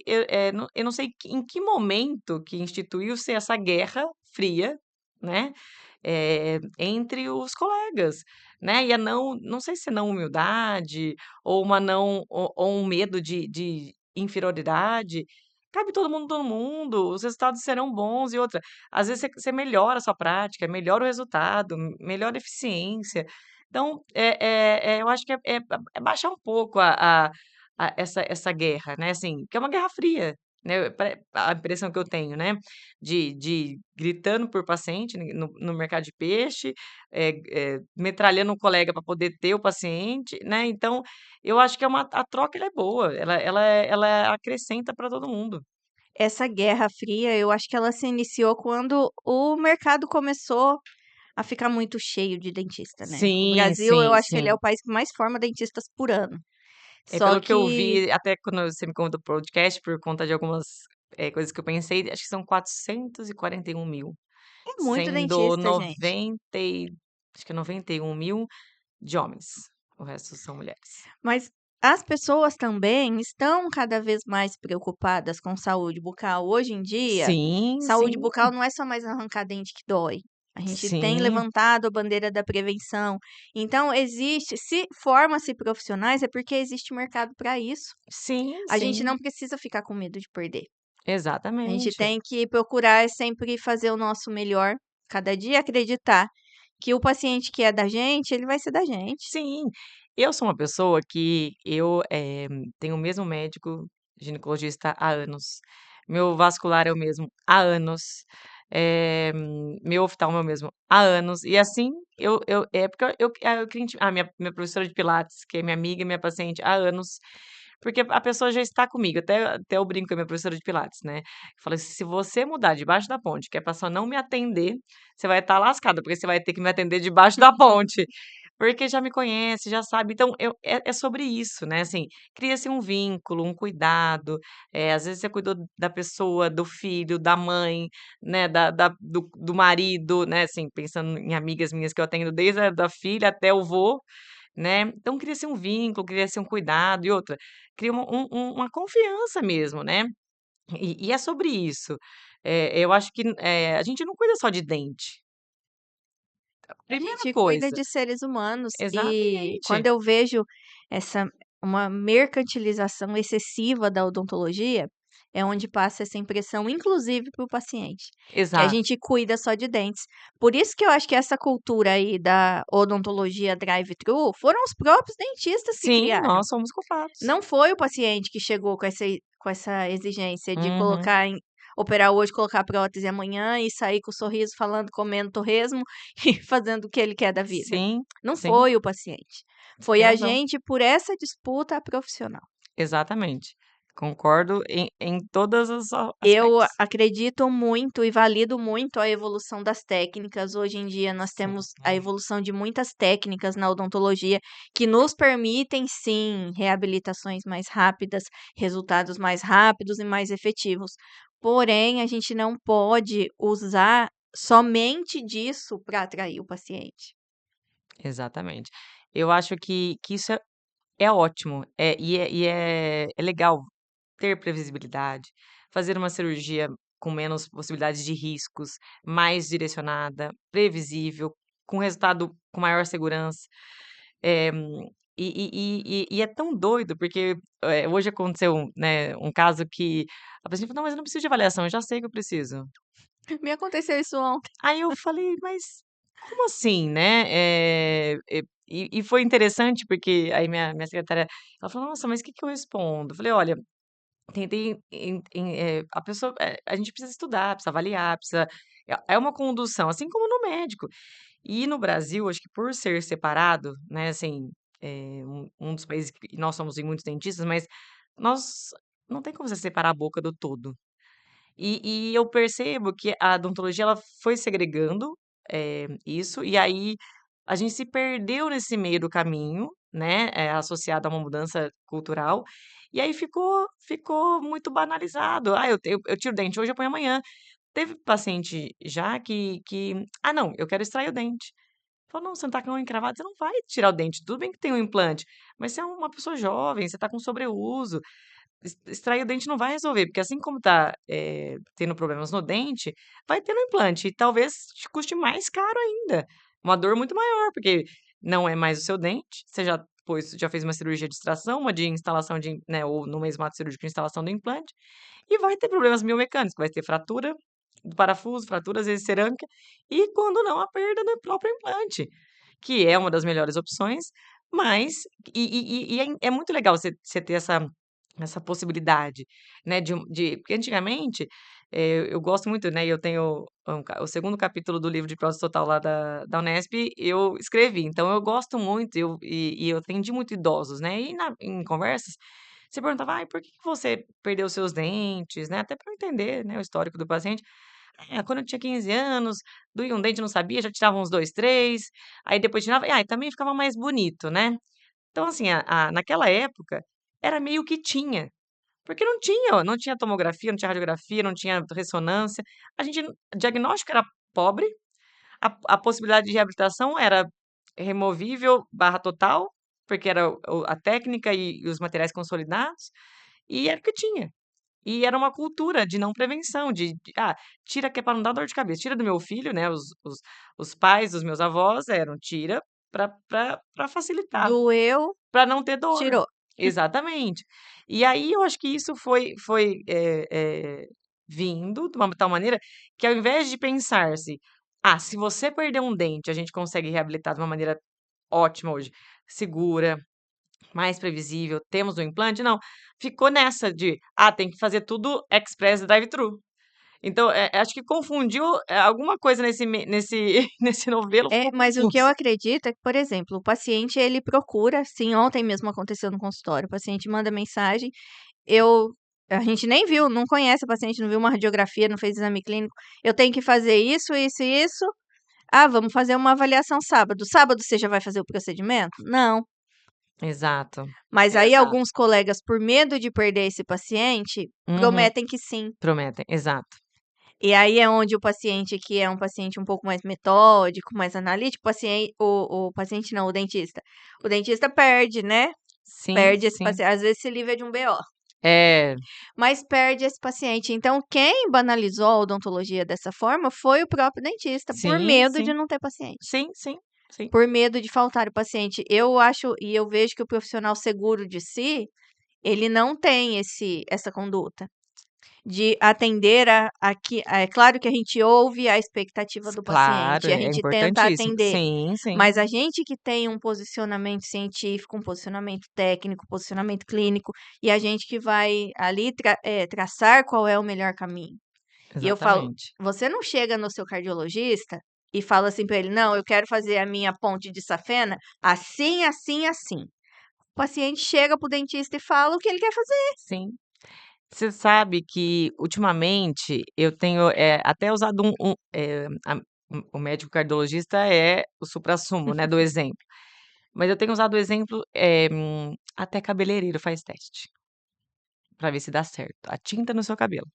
eu não sei em que momento que instituiu-se essa guerra fria, né? Entre os colegas, né? E não sei se é não humildade, ou uma não ou um medo de inferioridade. Cabe todo mundo, os resultados serão bons e outra, às vezes você melhora a sua prática, melhora o resultado, melhora a eficiência. Então, eu acho que é baixar um pouco essa guerra, né, assim, que é uma guerra fria, né, a impressão que eu tenho, né, de gritando por paciente no mercado de peixe, metralhando um colega para poder ter o paciente, né, então eu acho que a troca ela é boa, ela acrescenta para todo mundo. Essa guerra fria, eu acho que ela se iniciou quando o mercado começou a ficar muito cheio de dentista, né. O Sim, Brasil, eu sim, acho que ele é sim. o país que mais forma dentistas por ano. Só Pelo que eu que vi, até quando você me contou do podcast, por conta de algumas, coisas que eu pensei, acho que são 441.000, é muito sendo dentista, gente. 90 e acho que é 91.000 de homens, o resto são mulheres. Mas as pessoas também estão cada vez mais preocupadas com saúde bucal. Hoje em dia, Sim, saúde sim, bucal não é só mais arrancar dente que dói. A gente tem sim, levantado a bandeira da prevenção. Então, existe, se forma-se profissionais, é porque existe mercado para isso. sim, A gente sim, não precisa ficar com medo de perder. A gente exatamente. tem que procurar sempre fazer o nosso melhor, cada dia acreditar que o paciente que é da gente, ele vai ser da gente. Sim, eu sou uma pessoa que eu, tenho o mesmo médico ginecologista há anos, meu vascular é o mesmo há anos, meu oftalmo é o mesmo há anos, e assim, porque eu queria minha professora de pilates, que é minha amiga e minha paciente há anos, porque a pessoa já está comigo, até eu brinco com a minha professora de pilates, né, eu falo assim: "Se você mudar debaixo da ponte, que é pra só não me atender, você vai estar lascada, porque você vai ter que me atender debaixo da ponte". Porque já me conhece, já sabe, então é sobre isso, né, assim, cria-se um vínculo, um cuidado, às vezes você cuidou da pessoa, do filho, da mãe, né, do marido, né, assim, pensando em amigas minhas que eu atendo desde a da filha até o vô, né, então cria-se um vínculo, cria-se um cuidado e outra, cria uma confiança mesmo, né, e é sobre isso. Eu acho que, a gente não cuida só de dente, A primeira gente cuida coisa de seres humanos e exatamente. quando eu vejo essa uma mercantilização excessiva da odontologia, é onde passa essa impressão, inclusive para o paciente, que a Exato. gente cuida só de dentes. Por isso que eu acho que essa cultura aí da odontologia drive-thru foram os próprios dentistas que Sim, criaram. nós somos culpados. Não foi o paciente que chegou com essa exigência de Uhum. operar hoje, colocar prótese amanhã e sair com o sorriso falando, comendo torresmo e fazendo o que ele quer da vida. Sim, Não sim, foi o paciente, você foi tem a razão. gente por essa disputa profissional. Exatamente. Concordo em todas os Eu aspectos. acredito muito e valido muito a evolução das técnicas. Hoje em dia, nós Sim. temos a evolução de muitas técnicas na odontologia que nos permitem, sim, reabilitações mais rápidas, resultados mais rápidos e mais efetivos. Porém, a gente não pode usar somente disso para atrair o paciente. Exatamente. Eu acho que isso é ótimo, é legal ter previsibilidade, fazer uma cirurgia com menos possibilidades de riscos, mais direcionada, previsível, com resultado com maior segurança. Eh, e é tão doido, porque, hoje aconteceu, né, um caso que a paciente falou: "Não, mas eu não preciso de avaliação, eu já sei que eu preciso". Me aconteceu isso ontem. Aí eu falei: "Mas como assim, né?" E foi interessante, porque aí minha secretária, ela falou: "Nossa, mas o que que eu respondo?" Eu falei: "Olha, tentei a pessoa, a gente precisa estudar, precisa avaliar, precisa é uma condução, assim como no médico." E no Brasil, acho que por ser separado, né, assim, um dos países que nós somos em muitos dentistas, mas nós não tem como você separar a boca do todo. E eu percebo que a odontologia ela foi segregando, isso, e aí a gente se perdeu nesse meio do caminho, né, associado a uma mudança cultural, e aí ficou muito banalizado. "Ah, eu tiro o dente hoje, eu ponho amanhã." Teve paciente já que: "Ah, não, eu quero extrair o dente." Falou: "Não, você não tá com a unha encravada, você não vai tirar o dente. Tudo bem que tem um implante, mas você é uma pessoa jovem, você tá com sobreuso. Extrair o dente não vai resolver, porque assim como tá, tendo problemas no dente, vai ter no implante e talvez te custe mais caro ainda, uma dor muito maior, porque não é mais o seu dente, você já fez uma cirurgia de extração, uma de instalação de né, ou no mesmo ato cirúrgico de instalação do implante, e vai ter problemas biomecânicos, vai ter fratura do parafuso, fratura às vezes cerâmica, e quando não, a perda do próprio implante, que é uma das melhores opções, mas é muito legal você ter essa possibilidade, né, porque antigamente, eu gosto muito, né, e eu tenho o segundo capítulo do livro de prótese total lá da Unesp, eu escrevi, então eu gosto muito, eu atendi muito idosos, né, e em conversas, você perguntava: "Ai, por que que você perdeu seus dentes?", né, até para eu entender, né, o histórico do paciente. Quando eu tinha 15 anos, doía um dente, não sabia, já tirava uns 2, 3, aí depois tirava e também ficava mais bonito, né. Então assim, naquela época, era meio que tinha, porque não tinha tomografia, não tinha radiografia, não tinha ressonância, a gente diagnóstico era pobre, a possibilidade de reabilitação era removível barra total, porque era a técnica e os materiais consolidados, e era o que tinha. E era uma cultura de não prevenção, tira que é para não dar dor de cabeça, tira do meu filho, né, os pais dos meus avós eram: "Tira para facilitar, Doeu, para não ter dor." tirou. Exatamente. E aí eu acho que isso foi, vindo de uma tal maneira que ao invés de pensar-se: "Ah, se você perder um dente, a gente consegue reabilitar de uma maneira ótima hoje, segura, mais previsível, temos o implante", não, ficou nessa de: "Ah, tem que fazer tudo express drive-thru." Então, acho que confundiu, alguma coisa nesse nesse novelo É, ficou mas o que eu confuso. acredito é que, por exemplo, o paciente ele procura, sim, ontem mesmo aconteceu no consultório, o paciente manda mensagem, eu a gente nem viu, não conhece o paciente, não viu uma radiografia, não fez exame clínico, eu tenho que fazer isso, isso e isso. Ah, vamos fazer uma avaliação sábado. Sábado você já vai fazer o procedimento? Não. Exato, Mas aí exato. alguns colegas, por medo de perder esse paciente, Uhum, prometem que sim. prometem, exato. E aí é onde o paciente que é um paciente um pouco mais metódico, mais analítico, o paciente não, o dentista perde, né, Sim, perde esse sim. paciente, às vezes se livra de um BO, É, mas perde esse paciente. Então quem banalizou a odontologia dessa forma foi o próprio dentista, por sim, medo de sim. não ter paciente, Sim, sim, sim. por medo de faltar o paciente. Eu acho e eu vejo que o profissional seguro de si, ele não tem essa conduta. De atender é claro que a gente ouve a expectativa do Claro, paciente, a é gente tenta importantíssimo. atender, Sim, sim. mas a gente que tem um posicionamento científico, um posicionamento técnico, um posicionamento clínico, e a gente que vai ali traçar qual é o melhor caminho. E eu falo, Exatamente. você não chega no seu cardiologista e fala assim para ele: "Não, eu quero fazer a minha ponte de safena assim, assim, assim". O paciente chega para o dentista e fala o que ele quer fazer. Sim. Você sabe que ultimamente eu tenho, até usado o médico cardiologista é o suprassumo, né, do exemplo. Mas eu tenho usado o exemplo, até cabeleireiro faz teste, pra ver se dá certo. A tinta no seu cabelo,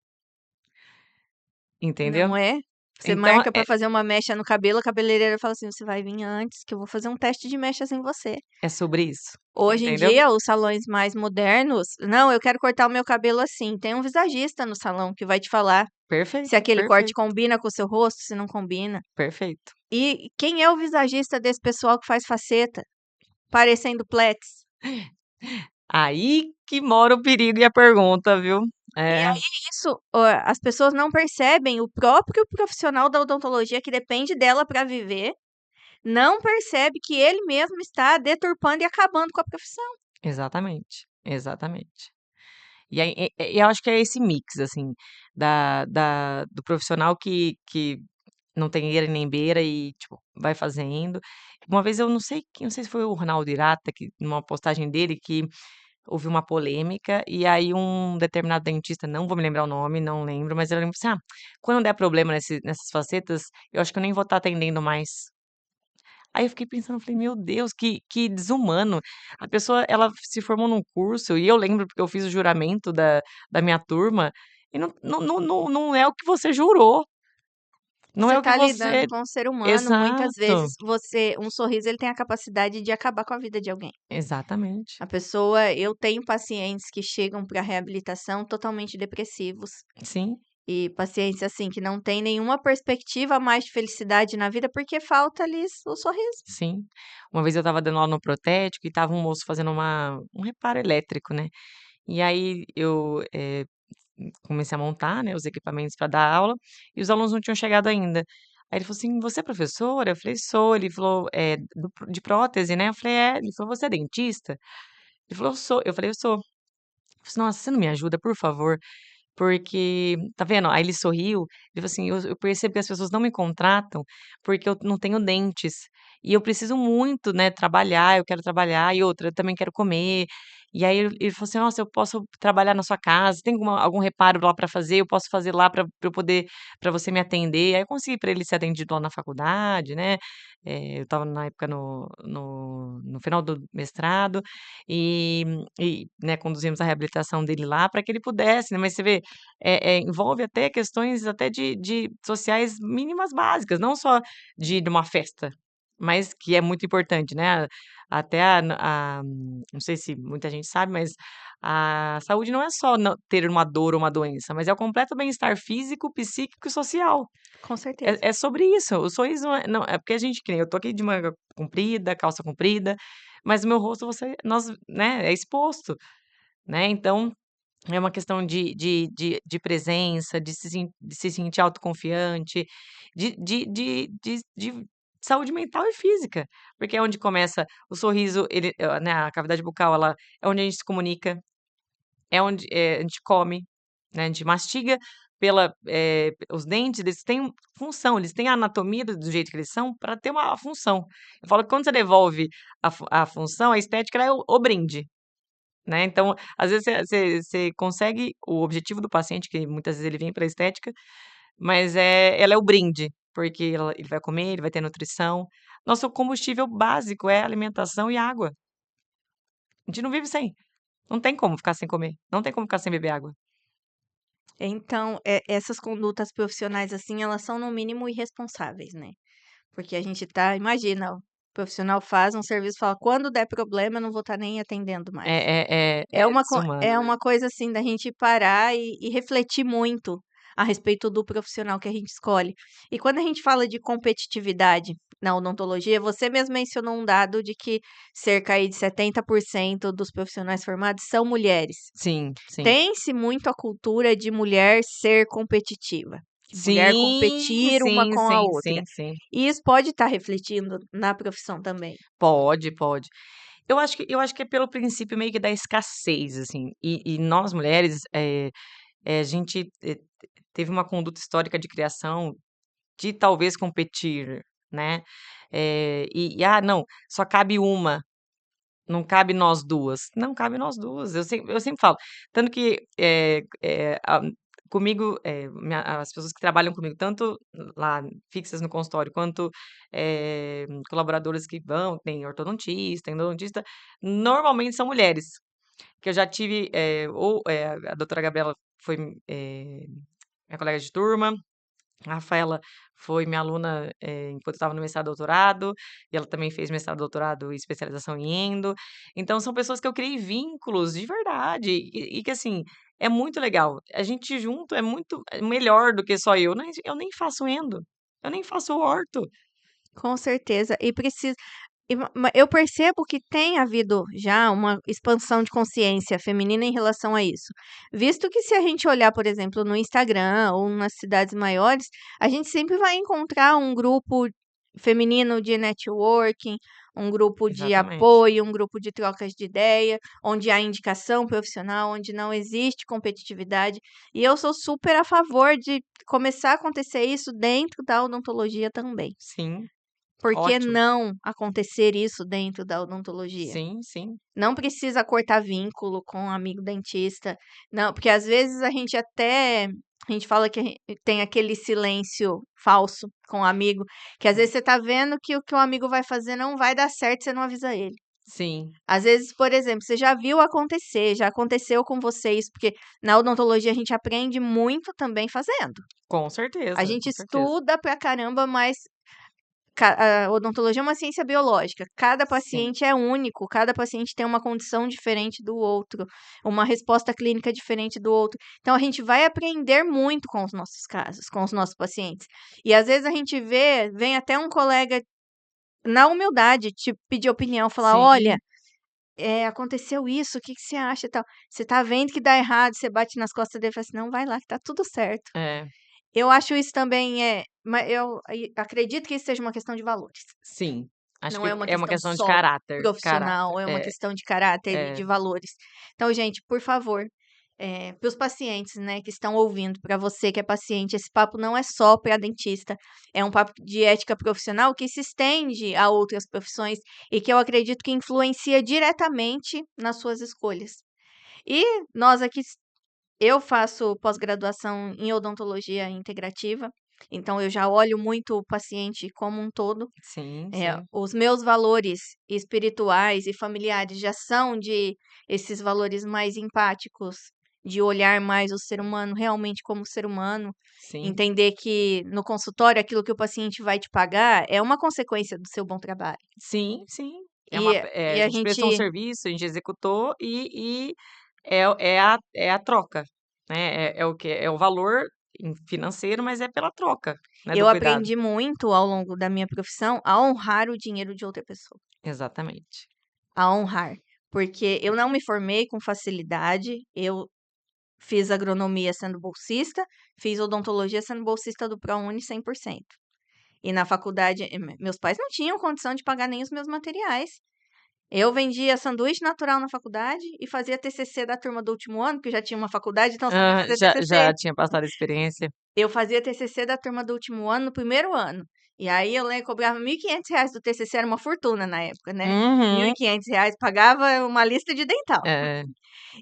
entendeu? Não é? Você Então marca pra fazer uma mecha no cabelo, a cabeleireira fala assim: "Você vai vir antes que eu vou fazer um teste de mechas em você". é sobre isso, Hoje em entendeu? dia, os salões mais modernos: "Não, eu quero cortar o meu cabelo assim". Tem um visagista no salão que vai te falar se Perfeito, aquele corte perfeito, combina com o seu rosto, se não combina. perfeito. E quem é o visagista desse pessoal que faz faceta, parecendo Plex? Aí que mora o perigo e a pergunta, viu? E É, aí isso, as pessoas não percebem, o próprio profissional da odontologia que depende dela para viver, não percebe que ele mesmo está deturpando e acabando com a profissão. exatamente, exatamente. E aí, eu acho que é esse mix, assim, do profissional que não tem eira nem beira e, tipo, vai fazendo. Uma vez eu não sei se foi o Ronaldo Irata, que numa postagem dele, que houve uma polêmica, e aí um determinado dentista, não vou me lembrar o nome, não lembro, mas ele lembra assim: "Ah, quando der problema nessas facetas, eu acho que eu nem vou estar atendendo mais". Aí eu fiquei pensando, falei: "Meu Deus, que desumano". A pessoa, ela se formou num curso, e eu lembro porque eu fiz o juramento da minha turma, e não é o que você jurou, não Você é o que está lidando você. com o ser humano, muitas Exato, vezes um sorriso ele tem a capacidade de acabar com a vida de alguém. exatamente. A pessoa eu tenho pacientes que chegam para reabilitação totalmente depressivos, Sim, e pacientes, assim, que não têm nenhuma perspectiva mais de felicidade na vida, porque falta ali o sorriso. sim. Uma vez eu estava dando aula no protético e estava um moço fazendo um reparo elétrico, né. E aí eu, comecei a montar, né, os equipamentos para dar aula, e os alunos não tinham chegado ainda. Aí ele falou assim: "Você é professora?" Eu falei: "Sou". Ele falou: de prótese, né?" Eu falei: "É". Ele falou: "Você é dentista?" Ele falou: "Eu sou". Eu falei: "Eu sou". Eu falei assim: "Nossa, você não me ajuda, por favor?" Porque, tá vendo? Aí ele sorriu, ele falou assim: "Eu percebo que as pessoas não me contratam, porque eu não tenho dentes, e eu preciso muito, né, trabalhar, eu quero trabalhar, e outra, eu também quero comer". E aí ele falou assim: "Nossa, eu posso trabalhar na sua casa, tem algum reparo lá para fazer? Eu posso fazer lá para eu poder, para você me atender". Aí eu consegui para ele ser atendido lá na faculdade, né, eu estava na época no final do mestrado, e né, conduzimos a reabilitação dele lá para que ele pudesse, né, mas você vê, envolve até questões até de sociais mínimas básicas, não só de ir numa festa, mas que é muito importante, né, até não sei se muita gente sabe, mas a saúde não é só ter uma dor ou uma doença, mas é o completo bem-estar físico, psíquico e social. Com certeza. É sobre isso, o sorriso não é porque a gente, que nem eu tô aqui de manga comprida, calça comprida, mas o meu rosto, né, é exposto, né, então é uma questão de presença, de se sentir autoconfiante, de saúde mental e física, porque é onde começa o sorriso, né, a cavidade bucal, ela é onde a gente se comunica, é onde, a gente come, né, a gente mastiga os dentes, eles têm função, eles têm a anatomia do jeito que eles são para ter uma função. Eu falo que quando você devolve a função, a estética, ela é o brinde. Né, então, às vezes você consegue o objetivo do paciente, que muitas vezes ele vem para estética, mas ela é o brinde, porque ele vai comer, ele vai ter nutrição. Nosso combustível básico é alimentação e água. A gente não vive sem. Não tem como ficar sem comer, não tem como ficar sem beber água. Então, essas condutas profissionais, assim, elas são no mínimo irresponsáveis, né. Porque a gente tá imagina, o profissional faz um serviço e fala: "Quando der problema, eu não vou estar nem atendendo mais". É desumano, É né. uma coisa, assim, da gente parar e refletir muito a respeito do profissional que a gente escolhe. E quando a gente fala de competitividade na odontologia, você mesmo mencionou um dado de que cerca aí de 70% dos profissionais formados são mulheres. Sim, sim. Tem-se muito a cultura de mulher ser competitiva, de mulher Sim, competir uma sim, com a sim, outra. sim, sim. E isso pode estar refletindo na profissão também. Pode, pode. Eu acho que é pelo princípio meio que da escassez, assim, e nós mulheres, a gente, teve uma conduta histórica de criação de talvez competir, né, "Ah, não, só cabe uma, não cabe nós 2". Não, cabe nós 2. Eu sempre falo, tanto que, comigo, as pessoas que trabalham comigo, tanto lá fixas no consultório, quanto, colaboradoras que vão, tem ortodontista, endodontista, normalmente são mulheres, que eu já tive, a doutora Gabriela foi, minha colega de turma, a Rafaela foi minha aluna, enquanto eu estava no mestrado e doutorado, e ela também fez mestrado, doutorado e especialização em endo. Então são pessoas que eu criei vínculos de verdade e que, assim, é muito legal. A gente junto é muito melhor do que só eu nem faço endo, eu nem faço orto. Com certeza. E precisa. Eu percebo que tem havido já uma expansão de consciência feminina em relação a isso. Visto que se a gente olhar, por exemplo, no Instagram ou nas cidades maiores, a gente sempre vai encontrar um grupo feminino de networking, um grupo de Exatamente. apoio, um grupo de trocas de ideia, onde há indicação profissional, onde não existe competitividade. E eu sou super a favor de começar a acontecer isso dentro da odontologia também. Sim, Por que ótimo. não acontecer isso dentro da odontologia? Sim, sim, Não precisa cortar vínculo com um amigo dentista, não, porque às vezes a gente fala que tem aquele silêncio falso com o amigo, que às vezes você tá vendo que o que o amigo vai fazer não vai dar certo, você não avisa ele. sim, Às vezes, por exemplo, você já viu acontecer, já aconteceu com você isso, porque na odontologia a gente aprende muito também fazendo. com A certeza, gente com certeza. estuda pra caramba, mas a odontologia é uma ciência biológica. Cada Sim, paciente é único, cada paciente tem uma condição diferente do outro, uma resposta clínica diferente do outro. Então, a gente vai aprender muito com os nossos casos, com os nossos pacientes. E às vezes a gente vem até um colega, na humildade, te pedir opinião, falar: olha, sim, aconteceu isso, o que que você acha e tal? Você tá vendo que dá errado, você bate nas costas dele e fala assim: não, vai lá, que tá tudo certo. é, Eu acho isso também acredito que isso seja uma questão de valores. sim. Acho Não é que uma é uma questão questão de só caráter, caráter. profissional, é uma questão de caráter e É, de valores. Então, gente, por favor, para os pacientes, né, que estão ouvindo, para você que é paciente, esse papo não é só para dentista, é um papo de ética profissional que se estende a outras profissões e que eu acredito que influencia diretamente nas suas escolhas. E nós aqui eu faço pós-graduação em odontologia integrativa, então eu já olho muito o paciente como um todo. sim, sim, Os meus valores espirituais e familiares já são de esses valores mais empáticos, de olhar mais o ser humano realmente como ser humano, sim. entender que no consultório aquilo que o paciente vai te pagar é uma consequência do seu bom trabalho. Sim, sim. E A a gente prestou um gente serviço, a gente executou e é a troca, né, é o que é o valor financeiro, mas é pela troca, né, do eu cuidado. aprendi muito ao longo da minha profissão a honrar o dinheiro de outra pessoa. Exatamente. A honrar. Porque eu não me formei com facilidade, eu fiz agronomia sendo bolsista, fiz odontologia sendo bolsista do ProUni 100%. E na faculdade, meus pais não tinham condição de pagar nem os meus materiais. Eu vendia sanduíche natural na faculdade e fazia TCC da turma do último ano, porque já tinha uma faculdade, então você tem que fazer TCC. Já tinha passado a experiência. Eu fazia TCC da turma do último ano no primeiro ano. E aí eu lembro, cobrava R$ 1.500 do TCC, era uma fortuna na época, né? Mil e Uhum. quinhentos reais pagava uma lista de dental. É,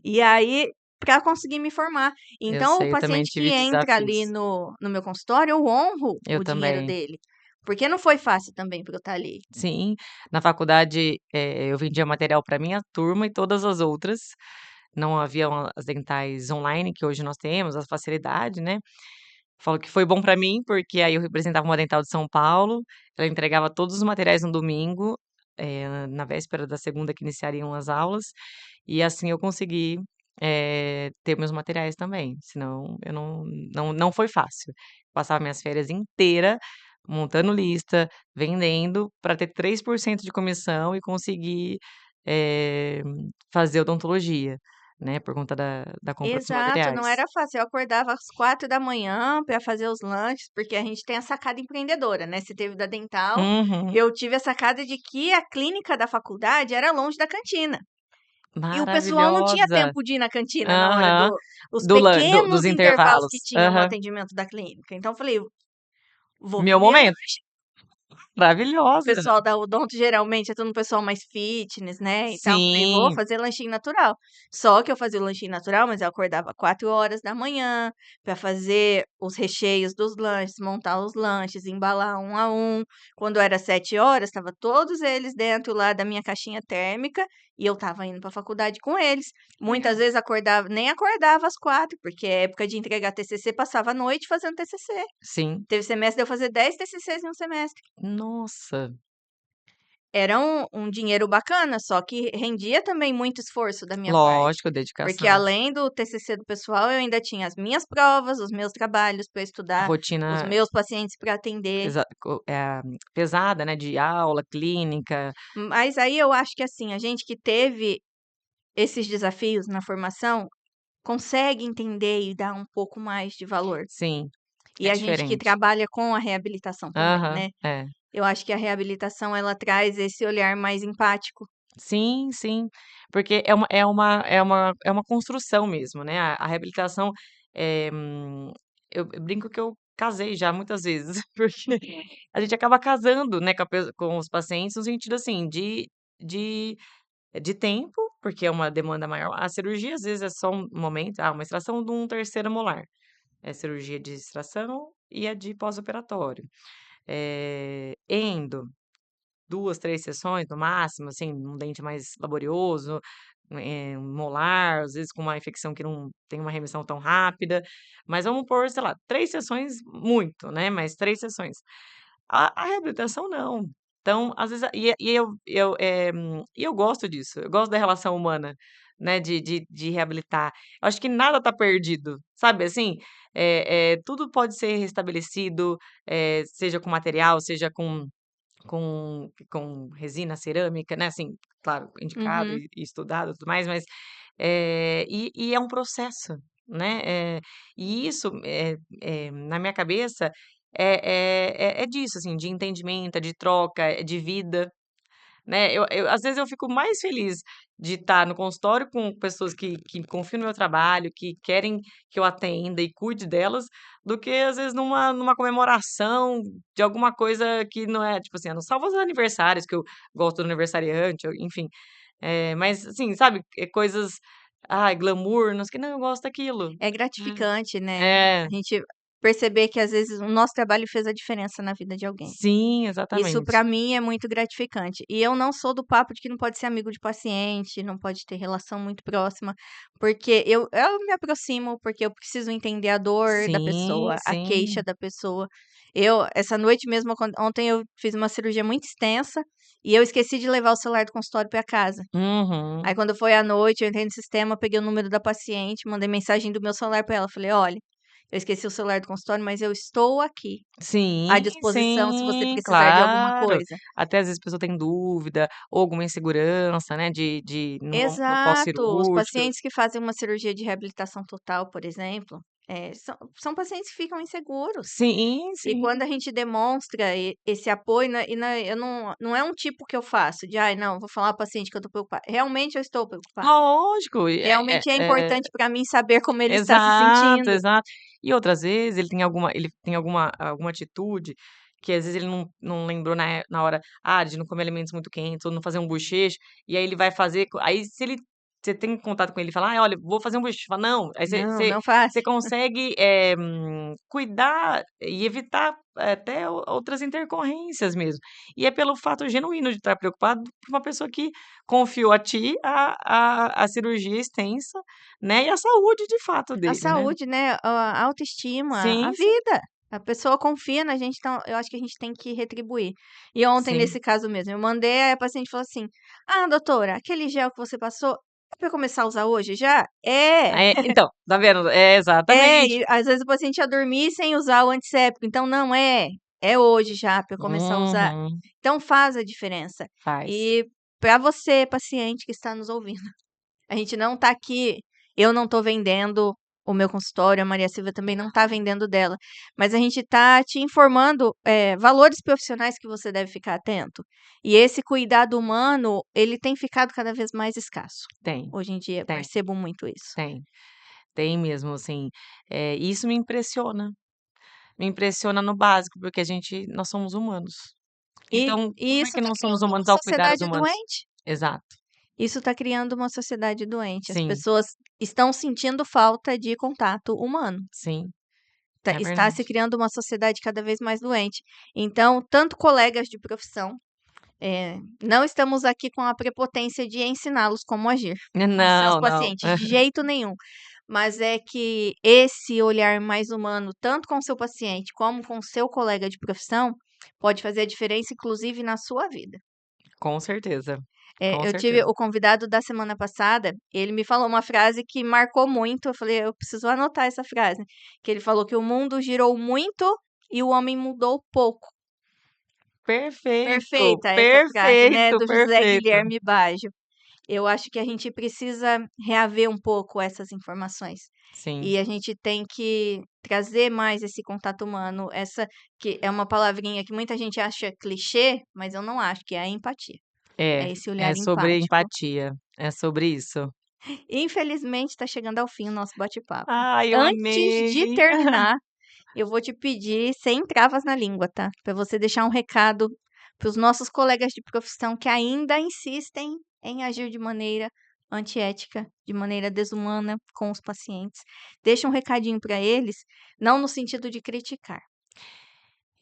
E aí, para conseguir me formar. eu Então, o sei, eu também paciente que tive entra ali desafios. no meu consultório, eu honro Eu o dinheiro também. dele. Porque não foi fácil também para eu estar ali. Sim, na faculdade, eu vendia material para minha turma e todas as outras. Não haviam as dentais online que hoje nós temos, as facilidade, né. Falo que foi bom para mim, porque aí eu representava uma dental de São Paulo, ela entregava todos os materiais no domingo, na véspera da segunda que iniciariam as aulas, e assim eu consegui, ter meus materiais também, senão eu não foi fácil. Passava minhas férias inteira montando lista, vendendo, para ter 3% de comissão e conseguir, eh, fazer odontologia, né, por conta da compra dos Exato, não materiais. era fácil. Eu acordava às 4 da manhã para fazer os lanches, porque a gente tem a sacada empreendedora, né? Você teve da dental, Uhum. eu tive a sacada de que a clínica da faculdade era longe da cantina. E o pessoal não tinha Maravilhosa. tempo de ir na cantina na hora Aham. os Dos pequenos intervalos que intervalos. tinha no Aham. atendimento da clínica. Então eu falei, vou Meu vender. momento. O Maravilhosa. pessoal da odonto geralmente é tudo um pessoal mais fitness, né, e tal. Falei: "Vou Sim, fazer lanchinho natural". Só que eu fazia o lanchinho natural, mas eu acordava 4 horas da manhã para fazer os recheios dos lanches, montar os lanches, embalar um a um. Quando era 7 horas, estava todos eles dentro lá da minha caixinha térmica e eu estava indo para a faculdade com eles. Muitas legal. vezes nem acordava às 4, porque é época de entregar TCC, passava a noite fazendo TCC. Sim. Teve semestre de eu fazer 10 TCCs em um semestre. Nossa, era um dinheiro bacana, só que rendia também muito esforço da minha parte. Lógico, Porque dedicação. além do TCC do pessoal, eu ainda tinha as minhas provas, os meus trabalhos para estudar, os Rotina meus pacientes para atender. pesada, né, de aula, clínica. Mas aí eu acho que assim, a gente que teve esses desafios na formação consegue entender e dar um pouco mais de valor. Sim, E é a gente que diferente. trabalha com a reabilitação também, Aham, né? é. Eu acho que a reabilitação ela traz esse olhar mais empático. Sim, sim, porque é uma construção mesmo, né, a reabilitação, eu brinco que eu casei já muitas vezes, porque a gente acaba casando, né, com os pacientes no sentido, assim, de de tempo, porque é uma demanda maior. A cirurgia, às vezes, é só um momento, uma extração de um terceiro molar, é cirurgia de extração e a de pós-operatório. Endo 2, 3 sessões no máximo, assim, um dente mais laborioso, um molar, às vezes com uma infecção que não tem uma remissão tão rápida, mas vamos pôr, sei lá, 3 sessões muito, né, mas 3 sessões. A reabilitação não. Então, às vezes eu gosto disso, eu gosto da relação humana, né, de reabilitar. Eu acho que nada tá perdido, sabe, assim? Tudo pode ser restabelecido, seja com material, seja com resina cerâmica, né, assim, claro, indicado Uhum. e estudado e tudo mais, mas, e é um processo, né, e isso, na minha cabeça é disso, assim, de entendimento, é de troca, é de vida, né, eu às vezes eu fico mais feliz de estar no consultório com pessoas que confiam no meu trabalho, que querem que eu atenda e cuide delas, do que às vezes numa comemoração de alguma coisa que não é tipo assim, não salvo os aniversários que eu gosto do aniversariante, ou enfim, mas assim, sabe, coisas, ai, glamour, não sei o que, não, eu gosto daquilo. É gratificante, né, É, a gente perceber que às vezes o nosso trabalho fez a diferença na vida de alguém. sim, Isso exatamente. para mim é muito gratificante. E eu não sou do papo de que não pode ser amigo de paciente, não pode ter relação muito próxima, porque eu me aproximo, porque eu preciso entender a dor da Sim, pessoa, a queixa sim. da pessoa. Eu essa noite mesmo, ontem eu fiz uma cirurgia muito extensa e eu esqueci de levar o celular do consultório para casa. Aí Uhum. quando foi à noite, eu entrei no sistema, peguei o número da paciente, mandei mensagem do meu celular para ela, falei: "Olha, eu esqueci o celular do consultório, mas eu estou aqui, à Sim, disposição se você sim, precisar de alguma claro. coisa". Até às vezes a pessoa tem dúvida ou alguma insegurança, né, de no Exato, os pós-cirúrgico. pacientes que fazem uma cirurgia de reabilitação total, por exemplo, são pacientes que ficam inseguros. Sim, E sim. quando a gente demonstra esse apoio, eu não é um tipo que eu faço de: "Ai, não, vou falar ao paciente que eu estou preocupada". Realmente eu estou preocupada. Lógico, e Realmente é importante para mim saber como ele está se exato, sentindo. exato. E outras vezes ele tem alguma atitude que às vezes ele não lembrou na hora, de não comer alimentos muito quentes ou não fazer um bochecho, e aí ele vai fazer aí se ele você tem contato com ele e fala: "Ai, olha, vou fazer um bochecho", fala: "Não", aí você Não, você não faça. você consegue, cuidar e evitar até outras intercorrências mesmo. E é pelo fato genuíno de estar preocupado por uma pessoa que confiou a ti a cirurgia extensa, né, e a saúde de fato A dele, né. saúde, né, a autoestima, a Sim, sim, vida. A pessoa confia na gente, então eu acho que a gente tem que retribuir. E ontem, sim. nesse caso mesmo, eu mandei, aí a paciente falou assim: "Ah, doutora, aquele gel que você passou, é pra eu começar a usar hoje já?" É, Então, tá vendo? É, exatamente. e às vezes o paciente ia dormir sem usar o antisséptico, então não é hoje já pra eu começar a usar. Uhum, Então faz a diferença. faz. E para você, paciente que está nos ouvindo, a gente não tá aqui, eu não tô vendendo o meu consultório, a Maria Silvia também não tá vendendo dela, mas a gente tá te informando, valores profissionais que você deve ficar atento. E esse cuidado humano, ele tem ficado cada vez mais escasso. Tem, Hoje em dia, tem, percebo muito isso. tem. Tem mesmo, assim, e isso me impressiona. Me impressiona no básico, porque nós somos humanos. E Então, e como é isso que tá não somos criando uma humanos ao cuidar os sociedade humanos? doente. Exato. Isso tá criando uma sociedade doente. As Sim, pessoas estão sentindo falta de contato humano. sim, é Está se verdade. criando uma sociedade cada vez mais doente. Então, tanto colegas de profissão, não estamos aqui com a prepotência de ensiná-los como agir com seus Não, não. pacientes, de jeito nenhum. Mas é que esse olhar mais humano, tanto com o seu paciente como com o seu colega de profissão, pode fazer a diferença, inclusive na sua vida. Com certeza, É, com eu tive certeza. o convidado da semana passada, ele me falou uma frase que marcou muito. Eu falei, eu preciso anotar essa frase. Que ele falou que o mundo girou muito e o homem mudou pouco. Perfeito, Perfeita essa frase, né, perfeito, do José perfeito. Guilherme Baggio. Eu acho que a gente precisa reaver um pouco essas informações. Sim, E a gente tem que trazer mais esse contato humano, essa que é uma palavrinha que muita gente acha clichê, mas eu não acho, que é a empatia. É esse é olhar sobre empático. empatia, é sobre isso. Infelizmente, está chegando ao fim o nosso bate-papo. Ai, eu Antes de amei. terminar, eu vou te pedir, sem travas na língua, tá? Para você deixar um recado para os nossos colegas de profissão que ainda insistem em agir de maneira antiética, de maneira desumana com os pacientes. Deixa um recadinho para eles, não no sentido de criticar.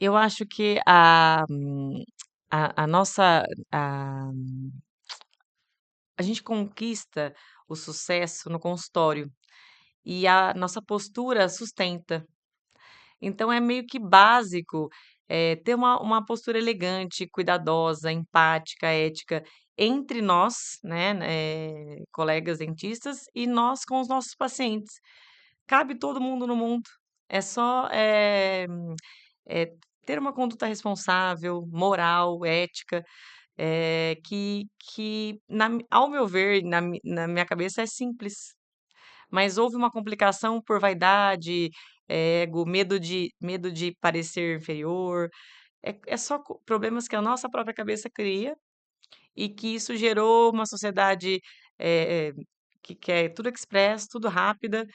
Eu acho que a nossa a a gente conquista o sucesso no consultório e a nossa postura sustenta. Então é meio que básico, ter uma postura elegante, cuidadosa, empática, ética entre nós, né, colegas dentistas e nós com os nossos pacientes. Cabe todo mundo no mundo, é só, eh, ter uma conduta responsável, moral, ética, que ao meu ver, na minha cabeça é simples. Mas houve uma complicação por vaidade, ego, medo de parecer inferior, é só problemas que a nossa própria cabeça cria e que isso gerou uma sociedade, que quer tudo expresso, tudo rápida,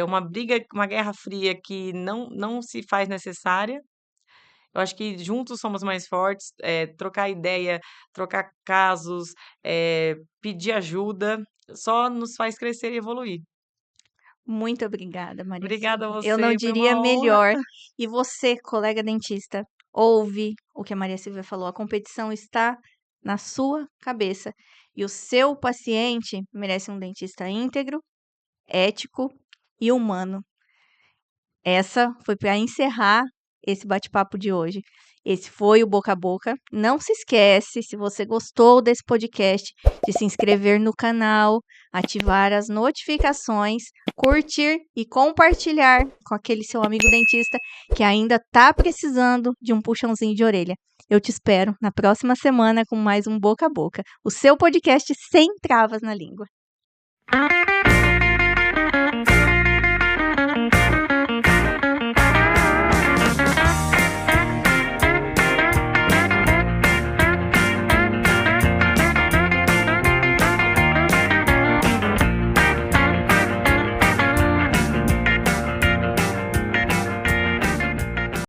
uma briga, uma guerra fria que não se faz necessária. Eu acho que juntos somos mais fortes, trocar ideia, trocar casos, pedir ajuda, só nos faz crescer e evoluir. Muito obrigada, Maria Obrigada a Silvia. Eu não você, foi diria uma honra. melhor. E você, colega dentista, ouve o que a Maria Silvia falou. A competição está na sua cabeça. E o seu paciente merece um dentista íntegro, ético e humano. Essa foi para encerrar esse bate-papo de hoje. Esse foi o Boca a Boca. Não se esquece, se você gostou desse podcast, de se inscrever no canal, ativar as notificações, curtir e compartilhar com aquele seu amigo dentista que ainda está precisando de um puxãozinho de orelha. Eu te espero na próxima semana com mais um Boca a Boca, o seu podcast sem travas na língua.